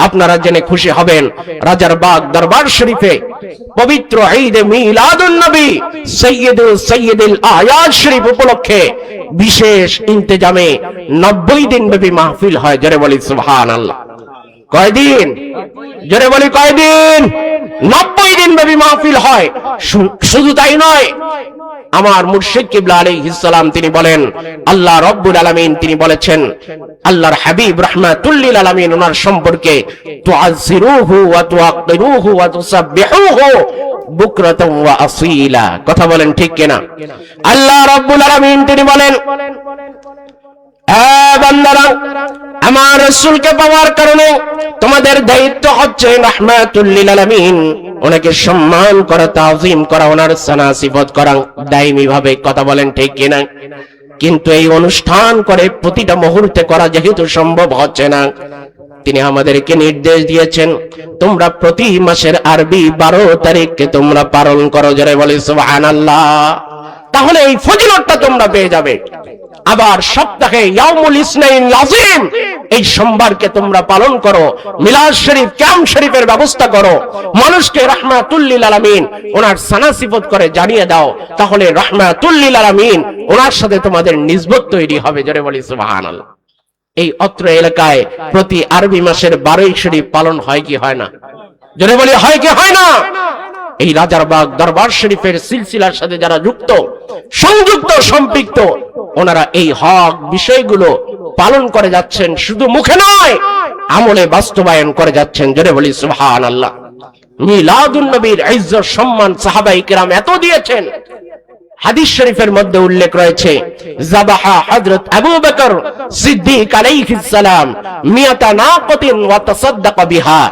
আপনারা জেনে খুশি হবেন, রাজারবাগ দরবার শরীফে পবিত্র ঈদে মিলাদুন নবী সাইয়্যিদুল আয়াত শরীফ উপলক্ষে বিশেষ ইন্তেজামে 90 দিন ব্যাপী মাহফিল হয়। জোরে বলি সুবহানাল্লাহ। কয়দিন? জোরে বলি কয়দিন? 90 দিন ব্যাপী মাহফিল হয়। শুধু তাই নয়, আমার মুর্শিদ কিবলা আলাইহিস সালাম তিনি বলেন, আল্লাহ রাব্বুল আলামিন তিনি বলেছেন, আল্লাহর হাবিব রাহমাতুল লিল আলামিন ওনার সম্পর্কে, তুআযিরুহু ওয়া তুআক্কিরুহু ওয়া তুসাব্বিহুহু বুকরাতাও ওয়া আসীলা। কথা বলেন ঠিক কিনা? আল্লাহ রাব্বুল আলামিন তিনি বলেন, বান্দারা, আমার রাসূলকে পাওয়ার কারণে তোমাদের দায়িত্ব হচ্ছে রাহমাতুল লিল আলামিন ওনাকে সম্মান করা, তাজিম করা, ওনার সানা সিফত করা দায়মি ভাবে। কথা বলেন ঠিক কিনা? কিন্তু এই অনুষ্ঠান করে প্রতিটা মুহূর্তে করা যেহেতু সম্ভব হচ্ছে না, তিনি আমাদেরকে নির্দেশ দিয়েছেন, তোমরা প্রতি মাসের আরবি 12 তারিখকে তোমরা পালন করো। জোরে বলি সুবহানাল্লাহ। তাহলে এই ফজিলতটা তোমরা পেয়ে যাবে। আবার সপ্তাহে ইয়াউমুল ইসনাইন লাযিম, এই সোমবারকে তোমরা পালন করো, মিলাদ শরীফ, ক্যাম্প শরীফের ব্যবস্থা করো, মানুষকে রাহমাতুল লিল আলামিন ওনার সানা সিফত করে জানিয়ে দাও, তাহলে রাহমাতুল লিল আলামিন ওনার সাথে তোমাদের নিসবত তৈরি হবে। জোরে বলি সুবহানাল্লাহ। এই অত্র এলাকায় প্রতি আরবি মাসের 12 শরীফ পালন হয় কি হয় না? জোরে বলি হয় কি হয় না? এই রাজারবাগ দরবার শরীফের সিলসিলার সাথে যারা যুক্ত, সংযুক্ত, সম্পৃক্ত, ওনারা এই হক বিষয়গুলো পালন করে যাচ্ছেন, শুধু মুখে নয় আমলে বাস্তবায়ন করে যাচ্ছেন। জোরে বলি সুবহানাল্লাহ। মিলাদুন নবীর ইজ্জত সম্মান সাহাবায়ে কেরাম এত দিয়েছেন, হাদিস শরীফের মধ্যে উল্লেখ রয়েছে, যাবাহা হযরত আবু বকর সিদ্দিক আলাইহিস সালাম মিয়াতা নাকাতিন ওয়া তাসাদদাকা বিহা।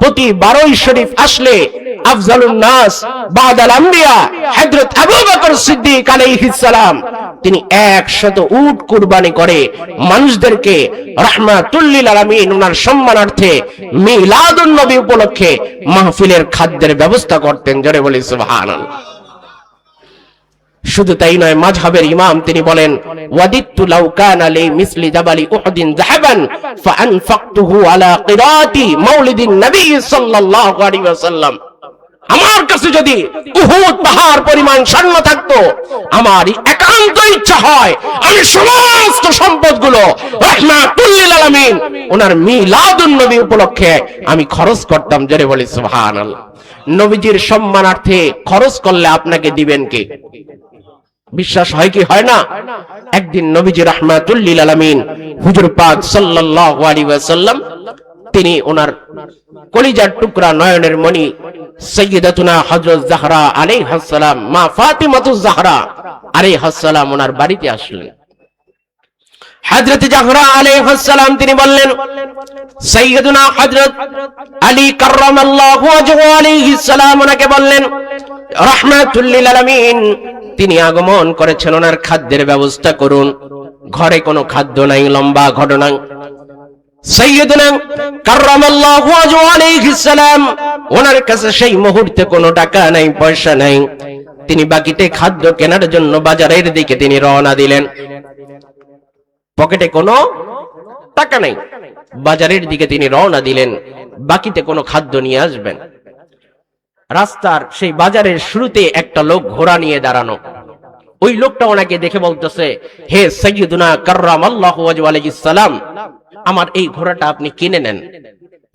প্রতি 12 শরীফ আসলে আফজালুন নাস বাদাল আম্বিয়া হযরত আবু বকর সিদ্দিক আলাইহিস সালাম তিনি 100 উট কুরবানি করে মানুষদেরকে রাহমাতুল লিল আলামিন ওনার সম্মানার্থে মিলাদুন নবী উপলক্ষে মাহফিলের খাদ্যের ব্যবস্থা করতেন। জোরে বলি সুবহানাল্লাহ। শুধু তাই নয়, মাযহাবের ইমাম তিনি বলেন, ওয়াদিতু লাউ কানা লি মিসলি জাবালি উহুদিন যাহাবান ফাআনফাকতুহু আলা কিরাতি মাউলিদিন নবী সাল্লাল্লাহু আলাইহি ওয়াসাল্লাম। আমার কাছে যদি উহুদ পাহাড় পরিমাণ স্বর্ণ থাকতো, আমার একান্ত ইচ্ছা হয় আমি সমস্ত সম্পদগুলো রাহমাতুল লিল আলামিন ওনার মিলাদুন নবী উপলক্ষে আমি খরচ করতাম। জোরে বলি সুবহানাল্লাহ। নবীজির সম্মানার্থে খরচ করলে আপনাকে দিবেন কে? বিশ্বাস হয় কি হয় না? একদিন নবীজি রাহমাতুল লিল আলামিন হুজুর পাক সাল্লাল্লাহু আলাইহি ওয়াসাল্লাম তিনি ওনার কলিজার টুকরা নয়নের মণি সাইয়্যিদাতুনা হযরত জাহরা আলাইহাস সালাম, মা ফাতিমাতুজ জাহরা আলাইহাস সালাম ওনার বাড়িতে আসলেন। হযরত জাহরা আলাইহিস সালাম তিনি বললেন, সাইয়্যিদুনা হযরত আলী কাররামাল্লাহু ওয়াজহু আলাইহিস সালাম ওনাকে বললেন, রাহমাতুল লিল আলামিন তিনি আগমন করেছেন, ওনার খাদ্যের ব্যবস্থা করুন। ঘরে কোনো খাদ্য নাই। লম্বা ঘটনা। সাইয়্যিদুনা কাররামাল্লাহু ওয়াজহু আলাইহিস সালাম ওনার কাছে সেই মুহূর্তে কোনো টাকা নাই, পয়সা নাই। তিনি বাকিতে খাদ্য কেনার জন্য বাজারের দিকে তিনি রওনা দিলেন। পকেটে কোনো টাকা নাই, বাজারের দিকে তিনি রওনা দিলেন, বাকিতে কোনো খাদ্য নিয়ে আসবেন। রাস্তার সেই বাজারের শুরুতে একটা লোক ঘোড়া নিয়ে দাঁড়ানো। ওই লোকটা ওনাকে দেখে বলতেছে, হে সাইয়্যিদুনা কাররামাল্লাহু ওয়াজহু আলাইহিস সালাম, আমার এই ঘোড়াটা আপনি কিনে নেন।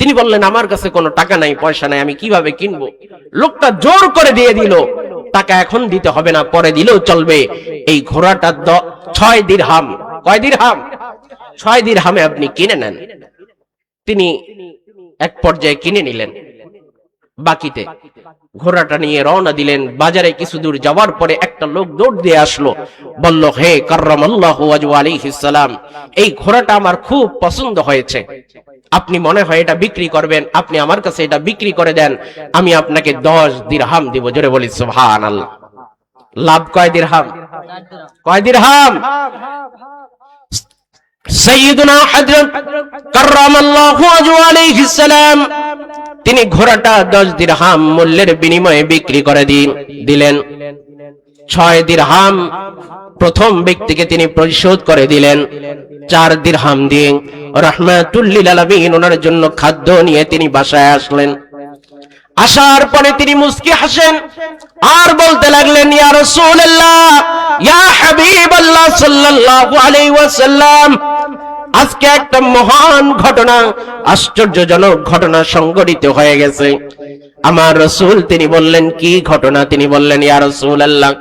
তিনি বললেন, আমার কাছে কোনো টাকা নাই, পয়সা নাই, আমি কিভাবে কিনবো? লোকটা জোর করে দিয়ে দিল, টাকা এখন দিতে হবে না, পরে দিলেও চলবে। এই ঘোড়াটা 6 দিরহাম। কয় দিরহাম? 6 দিরহামে আপনি কিনে নেন। তিনি এক পর্যায়ে কিনে নিলেন বাকিতে। ঘোড়াটা নিয়ে রওনা দিলেন। বাজারে কিছু দূর যাওয়ার পরে একটা লোক দৌড় দিয়ে আসলো, বলল, হে কাররামাল্লাহু ওয়াজহু আলাইহিস সালাম, এই ঘোড়াটা আমার খুব পছন্দ হয়েছে, আপনি মনে হয় এটা বিক্রি করবেন, আপনি আমার কাছে এটা বিক্রি করে দেন, আমি আপনাকে 10 দিরহাম দিব। জোরে বলি সুবহানাল্লাহ। লাভ কয় দিরহাম? কয় দিরহাম? সাইয়্যিদুনা হযরত কাররামাল্লাহু ওয়াজহু আলাইহিস সালাম তিনি ঘোড়াটা 10 দিরহাম মূল্যের বিনিময়ে বিক্রি করে দিলেন। 6 দিরহাম প্রথম ব্যক্তিকে তিনি পরিশোধ করে দিলেন। 4 দিরহাম দিয়ে রাহমাতুল লিল আলামিন ওনার জন্য খাদ্য নিয়ে তিনি বাসায় আসলেন। আসার পরে তিনি মুস্কি হাসেন আর বলতে লাগলেন, ইয়া রাসূলুল্লাহ, ইয়া হাবিবাল্লাহ সাল্লাল্লাহু আলাইহি ওয়াসাল্লাম, আজকে একটা মহান ঘটনা, আশ্চর্যজনক ঘটনা সংঘটিত হয়ে গেছে। আমার রাসূল তিনি বললেন, কি ঘটনা? তিনি বললেন, ইয়া রাসূলুল্লাহ,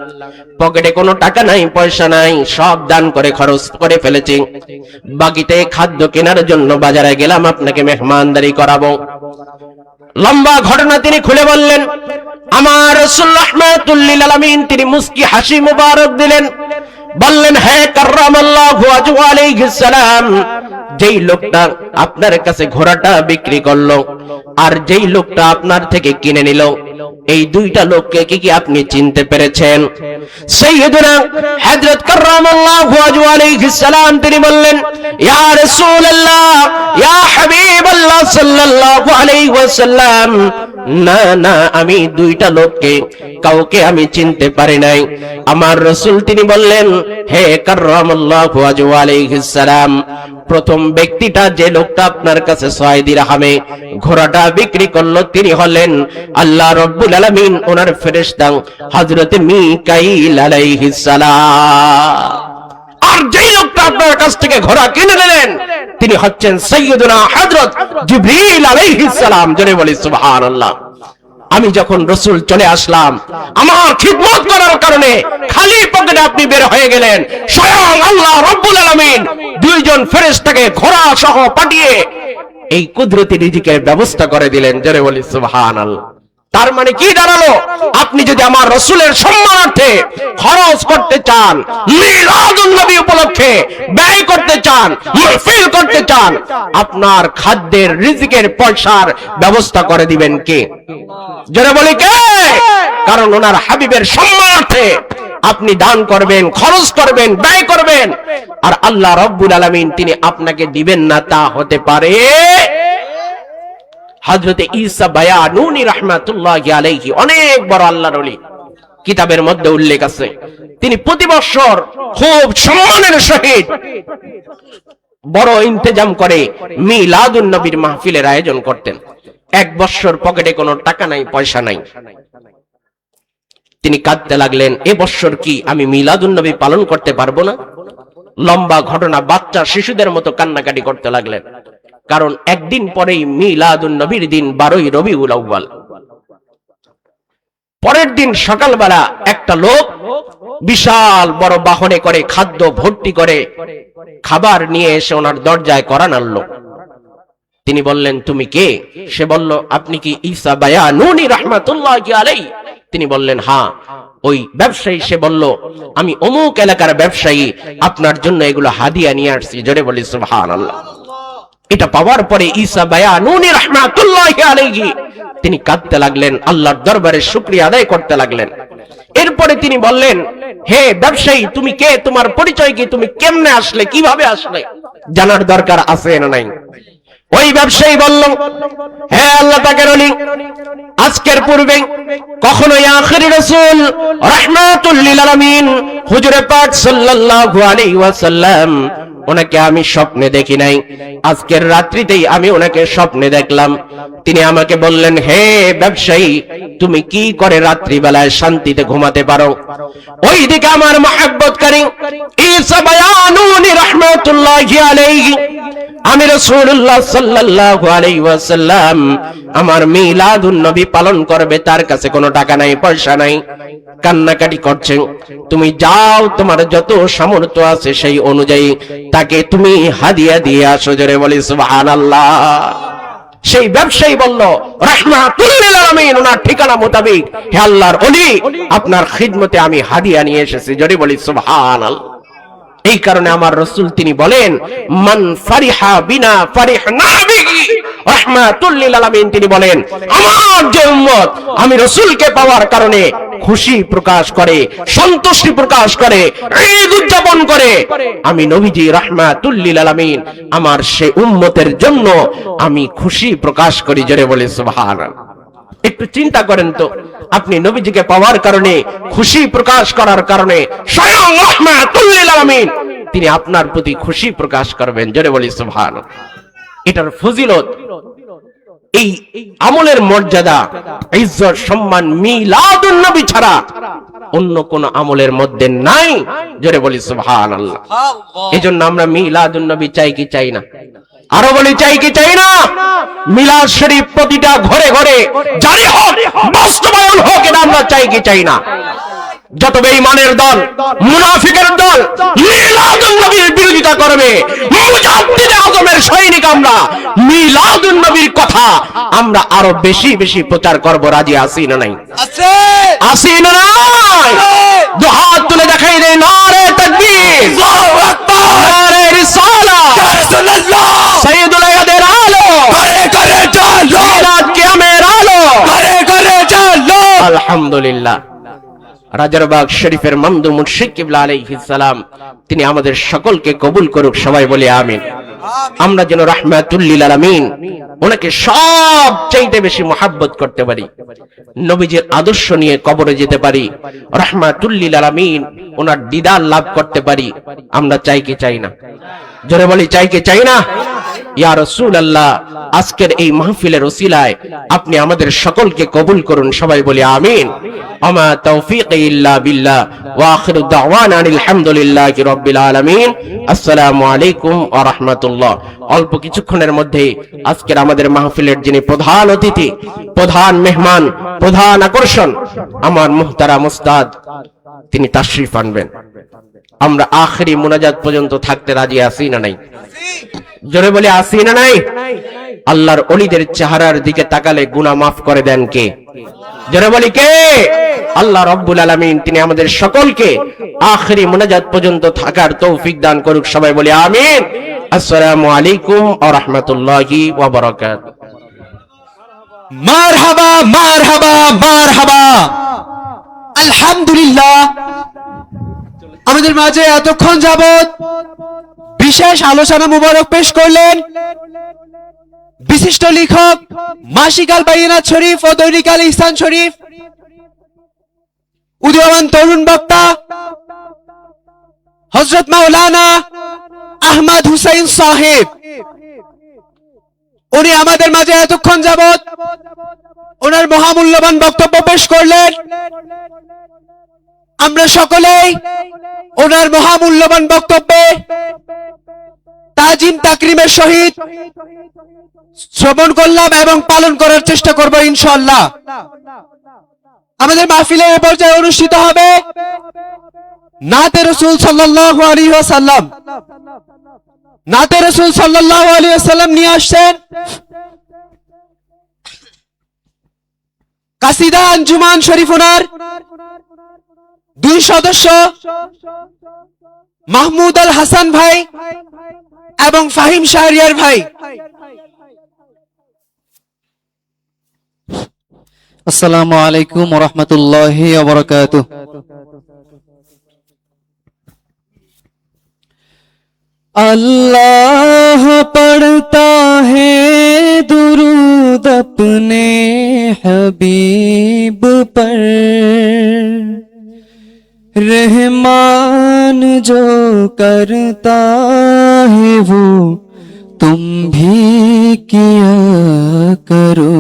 পকেটে কোনো টাকা নাই, পয়সা নাই, সব দান করে খরচ করে ফেলেছি, বাকিতে খাদ্য কেনার জন্য বাজারে গেলাম, আপনাকে মেহমানদারি করাবো। লম্বা ঘটনা তিনি খুলে বললেন। আমার রাসূল রাহমাতুল লিল আলামিন তিনি মুস্কি হাসি মুবারক দিলেন, বললেন, হে কাররামাল্লাহু ওয়াজহু আলাইহিস সালাম, যেই লোকটা আপনার কাছে ঘোড়াটা বিক্রি করলো আর যেই লোকটা আপনার থেকে কিনে নিল, এই দুইটা লোককে কি আপনি চিনতে পেরেছেন? সাইয়্যিদুনা হযরত কাররামাল্লাহু ওয়াজহু আলাইহিস সালাম তিনি বললেন, ইয়া রাসূলুল্লাহ, ইয়া হাবিবাল্লাহ সাল্লাল্লাহু আলাইহি ওয়াসাল্লাম, না না, আমি দুইটা লোককে কাউকে আমি চিনতে পারি নাই। আমার রাসূল তিনি বললেন, হে কাররামাল্লাহু ওয়াজহু আলাইহিস সালাম, প্রথম ব্যক্তিটা যে লোকটা আপনার কাছে 6 দিরহামে ঘোড়াটা বিক্রি করলো, তিনি হলেন আল্লাহ রাব্বুল আলামিন ওনার ফেরেশতা হযরত মিকাইল আলাইহিস সালাম। আর যেই লোকটা আপনার কাছ থেকে ঘোড়া কিনে নিলেন, তিনি হচ্ছেন সাইয়্যিদুনা হযরত জিবরিল আলাইহিস সালাম। জোরে বলি সুবহানাল্লাহ। আমি যখন রাসূল চলে আসলাম, আমার খিদমত করার কারণে খালি পকেটে আপনি বের হয়ে গেলেন, স্বয়ং আল্লাহ রাব্বুল আলামিন 2 জন ফেরেশতাকে ঘোড়া সহ পাঠিয়ে এই কুদরতি রিজিকের ব্যবস্থা করে দিলেন। জোরে বলি সুবহানাল্লাহ। তার মানে কি দাঁড়ালো? আপনি যদি আমার রাসূলের সম্মানার্থে খরচ করতে চান, মিলাদুন নবী উপলক্ষে ব্যয় করতে চান, মাহফিল করতে চান, আপনার খাদ্যের রিজিকের পয়সার ব্যবস্থা করে দিবেন কে? জোরে বলি কে? কারণ ওনার হাবিবের সম্মানার্থে আপনি দান করবেন, খরচ করবেন, ব্যয় করবেন, আর আল্লাহ রাব্বুল আলামিন তিনি আপনাকে দিবেন না, তা হতে পারে। হযরতে ঈসা বায়ানুনি রাহমাতুল্লাহি আলাইহি অনেক বড় আল্লাহর ওলি, কিতাবের মধ্যে উল্লেখ আছে, তিনি প্রতি বছর খুব সম্মানের সহিত বড় ইন্তজাম করে মিলাদুন নবীর মাহফিলের আয়োজন করতেন। 1 বছর পকেটে কোনো টাকা নাই, পয়সা নাই। তিনি কাঁদতে লাগলেন, এ বছর কি আমি মিলাদুন নবী পালন করতে পারবো না? লম্বা ঘটনা, বাচ্চা শিশুদের মতো কান্নাকাটি করতে লাগলেন। কারণ একদিন পরেই মিলাদুন নবীর দিন, 12ই রবিউল আউয়াল। পরের দিন সকালবেলা একটা লোক বিশাল বড় বাহনে করে খাদ্য ভর্তি করে খাবার নিয়ে এসে ওনার দরজায় কড়া নাড়ল। তিনি বললেন, তুমি কে? সে বলল, আপনি কি ঈসা বায়ানুনি রাহমাতুল্লাহি আলাইহি? তিনি বললেন, হ্যাঁ। ওই ব্যবসায়ী সে বলল, আমি অমুক এলাকার ব্যবসায়ী, আপনার জন্য এগুলো হাদিয়া নিয়ে আসছি। জোরে বলি সুবহানাল্লাহ। এটা পাওয়ার পরে ঈসা বায়ানুনি রাহমাতুল্লাহি আলাইহি তিনি কাঁদতে লাগলেন, আল্লাহর দরবারে শুকরিয়া আদায় করতে লাগলেন। এরপরে তিনি বললেন, হে ব্যবসায়ী, তুমি কে? তোমার পরিচয় কি? তুমি কেমনে আসলে? কিভাবে আসলে? জানার দরকার আছে না নাই? ওই ব্যবসায়ী বলল, হে আল্লাহ পাকের ওলি, আজকের পূর্বে কখনোই আখির রাসূল রাহমাতুল লিল আলামিন হুজুরে পাক সাল্লাল্লাহু আলাইহি ওয়াসাল্লাম ওনাকে আমি স্বপ্নে দেখি নাই। আজকের রাত্রিতেই আমি ওনাকে স্বপ্নে দেখলাম। তিনি আমাকে বললেন, হে ব্যবসায়ী, তুমি কি করে রাত্রি বেলায় শান্তিতে ঘুমাতে পারো? ওইদিকে আমার মহব্বতকারী ঈসা বায়ানুনি রাহমাতুল্লাহি আলাইহি আমি রাসূলুল্লাহ সাল্লাল্লাহু আলাইহি ওয়াসাল্লাম আমার মিলাদুন নবী পালন করবে, তার কাছে কোনো টাকা নাই, পয়সা নাই, কান্নাকাটি করছেন। তুমি যাও, তোমার যত সামর্থ্য আছে সেই অনুযায়ী তাকে তুমি হাদিয়া দিয়ে আসো। জোরে বলি সুবহানাল্লাহ। সেই ব্যবসায়ী বলল, রাহমাতুল লিল আলামিন ওনার ঠিকানা মোতাবেক হে আল্লাহর ওলি, আপনার খিদমতে আমি হাদিয়া নিয়ে এসেছি। জোরে বলি সুবহানাল্লাহ। এই কারণে আমার রাসূল তিনি বলেন, মান ফারিহা বিনা ফারিহনা বিহি রাহমাতুল লিল আলামিন। তিনি বলেন, আমার যে উম্মত আমি রাসূলকে পাওয়ার কারণে খুশি প্রকাশ করে, সন্তুষ্টি প্রকাশ করে, ঈদ উদযাপন করে, আমি নবীজি রাহমাতুল লিল আলামিন আমার সেই উম্মতের জন্য আমি খুশি প্রকাশ করি। জোরে বলে সুবহানাল্লাহ। একটু চিন্তা করেন তো, আপনি নবীজিকে পাওয়ার কারণে খুশি প্রকাশ করার কারণে স্বয়ং রাহমাতুল লিল আলামিন তিনি আপনার প্রতি খুশি প্রকাশ করবেন। জোরে বলি সুবহানাল্লাহ। এটার ফজিলত, এই আমলের মর্যাদা, ইজ্জত, সম্মান মিলাদুন নবী ছাড়া অন্য কোন আমলের মধ্যে নাই। জোরে বলি সুবহানাল্লাহ। এজন্য আমরা মিলাদুন নবী চাই কি চাই না? আরো বলি, চাই কি চাই না? মিলাদ শরীফ প্রতিটা ঘরে ঘরে জারি হোক, বাস্তবায়ন হোক, এটা আমরা চাই কি চাই না? যত বেঈমানের দল, মুনাফিকের দল মিলাদুন নবীর বিরোধিতা করবে, মুজাদ্দিদে আজমের সৈনিক আমরা, মিলাদুন নবীর কথা আমরা আরো বেশি বেশি প্রচার করব। রাজি আছি না নাই? আছে, আছি না নাই? দুই হাত তুলে দেখাই দেয়, নারে তাকবীর, আল্লাহু আকবার, নারে রিসালাত, ইয়া রাসূলুল্লাহ, সাইয়্যিদুল আয়াদের আলো, করে করে চলো, মিলাদ কিয়ামের আলো, করে করে চলো। আলহামদুলিল্লাহ। রাজারবাগ শরীফের মামদু মুর্শিদ কিবলা আলাইহিস সালাম তিনি আমাদের সকলকে কবুল করুক। সবাই বলি আমিন। আমরা যেন রাহমাতুল লিল আলামিন ওনাকে সবচাইতে বেশি মহব্বত করতে পারি, নবীজির আদর্শ নিয়ে কবরে যেতে পারি, রাহমাতুল লিল আলামিন ওনার দিদার লাভ করতে পারি। আমরা চাই কি চাই না? জোরে বলি, চাই কি চাই না? ইয়া রাসূলুল্লাহ, আজকের এই মাহফিলের ওসিলায় আপনি আমাদের সকলকে কবুল করুন। সবাই বলি আমিন। আমা তাওফীকি ইল্লা বিল্লাহ ওয়া আখিরু দাওয়ানা আলহামদুলিল্লাহি রাব্বিল আলামিন। আসসালামু আলাইকুম ওয়া রাহমাতুল্লাহ। অল্প কিছুক্ষণের মধ্যে আজকের আমাদের মাহফিলের যিনি প্রধান অতিথি, প্রধান মেহমান, প্রধান আকর্ষণ, আমার মুহতারাম উস্তাদ তিনি তাশরীফ আনবেন। আমরা আখেরি মুনাজাত পর্যন্ত থাকতে রাজি আছি না নাই? জোরে বলে আছি না নাই? আল্লাহর ওলিদের চেহারার দিকে তাকালে গুনাহ মাফ করে দেন কে? জোরে বলি কে? আল্লাহ রাব্বুল আলামিন তিনি আমাদের সকলকে আখেরি মুনাজাত পর্যন্ত থাকার তৌফিক দান করুক। সবাই বলি আমিন। আসসালামু আলাইকুম ওয়া রাহমাতুল্লাহি ওয়া বারাকাতুহু। মারহাবা মারহাবা মারহাবা। আলহামদুলিল্লাহ, আমাদের মাঝে এতক্ষণ যাবত বিশেষ আলোচনা মুবারক পেশ করলেন বিশিষ্ট লেখক মাসিক আল বাইনাত শরীফ ও দৈনিক আল ইহসান শরীফ, উদীয়মান তরুণ বক্তা হযরত মাওলানা আহমদ হুসাইন সাহেব। উনি আমাদের মাঝে এতক্ষণ যাবত ওনার মহামূল্যবান বক্তব্য পেশ করলেন। আমরা সকলেই ওনার মহামূল্যবান বক্তব্যে তাজিম তাকরিমের সহিত শ্রবণ করলাম এবং পালন করার চেষ্টা করব ইনশাআল্লাহ। আমাদের মাহফিলের এ পর্যায়ে অনুষ্ঠিত হবে নাতে রাসূল সাল্লাল্লাহু আলাইহি ওয়াসাল্লাম। নাতে রাসূল সাল্লাল্লাহু আলাইহি ওয়াসাল্লাম নিয়ে আসছেন কাসিদা আঞ্জুমান শরীফুনার দুই সদস্য মাহমুদ আল হাসান ভাই এবং ফাহিম শাহরিয়ার ভাই। अस्सलामु अलैकुम व रहमतुल्लाहि व बरकातुहू। अल्लाह पढ़ता है दुरूद अपने हबीब पर, रहमान जो करता है वो तुम भी किया करो।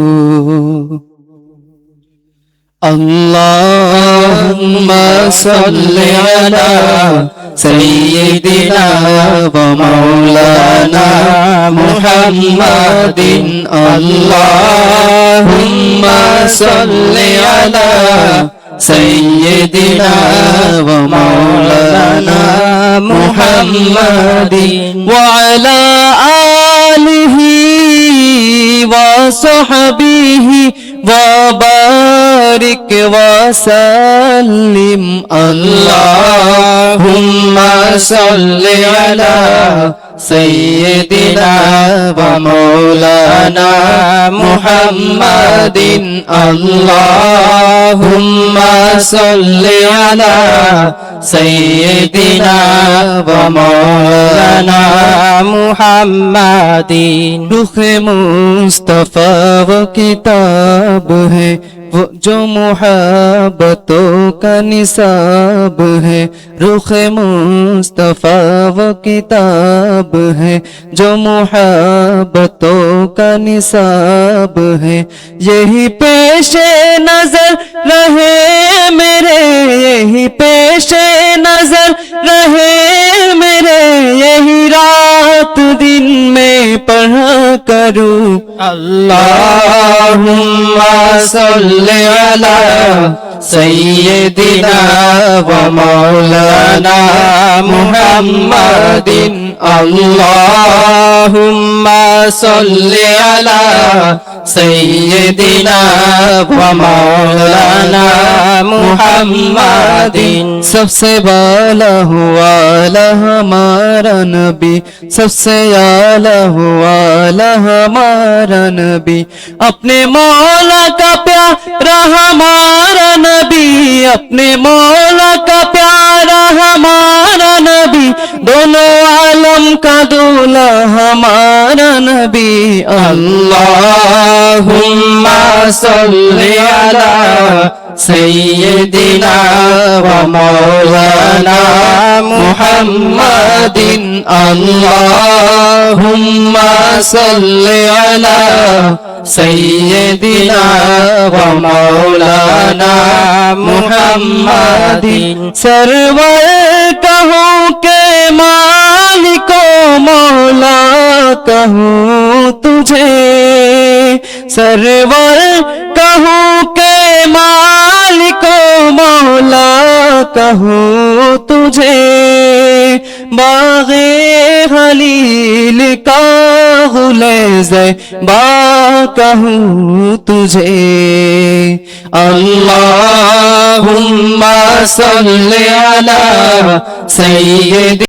अल्लाहुम्मा सल्लि अला सय्यिदिना व मौलाना मुहम्मदिन। अल्लाहुम्मा सल्लि अला सय्यिदिना व मौलाना मुहम्मदिन व अला आलिहि व सहबिहि व बारिक व सल्लिम। अल्लाहुम्मा सल्लि अला सय्यिदिना व मौलाना मुहम्मदिन। अल्लाहुम्मा सल्लि अला सय्यिदिना व मौलाना मुहम्मदिन। रुख़ मुस्तफ़ा वो किताब है वो जो मुहब्बतों का निसाब है। रुख़ मुस्तफ़ा वो किताब है जो मुहब्बतों का निसाब है। यही पेशे नजर रहे मेरे, यही पेशे नजर रहे मेरे, यही रात दिन में पढ़ा करूं। अल्लाहुम्मा सल्लि अला सय्यिदिना व मौलाना मुहम्मदिन। अल्लाहुम्मा सल्लि अला सय्यिदिना व मौलाना मुहम्मदिन। सबसे वाला हुआ हमारा नबी, सबसे आला हुआ हमारा नबी। अपने मौला का प्यारा हमारा नबी, अपने मौला का प्यारा हमारा नबी। दोनों आलम का दूल्हा हमारा नबी। अल्लाहुम्मा सल्लि अला सय्यिदिना व मौलाना मुहम्मदिन। अल्लाहुम्मा सल्लि अला सय्यिदिना व मौलाना मुहम्मदिन। सरवर कहूँ के मालिको मौला कहूँ तुझे, सरवर कहूँ के मालिको मौला कहूँ तुझे। बाग़े खलील का गुलज़े बा कहूँ तुझे। अल्लाहुम्मा सल्लि अला सय्यिद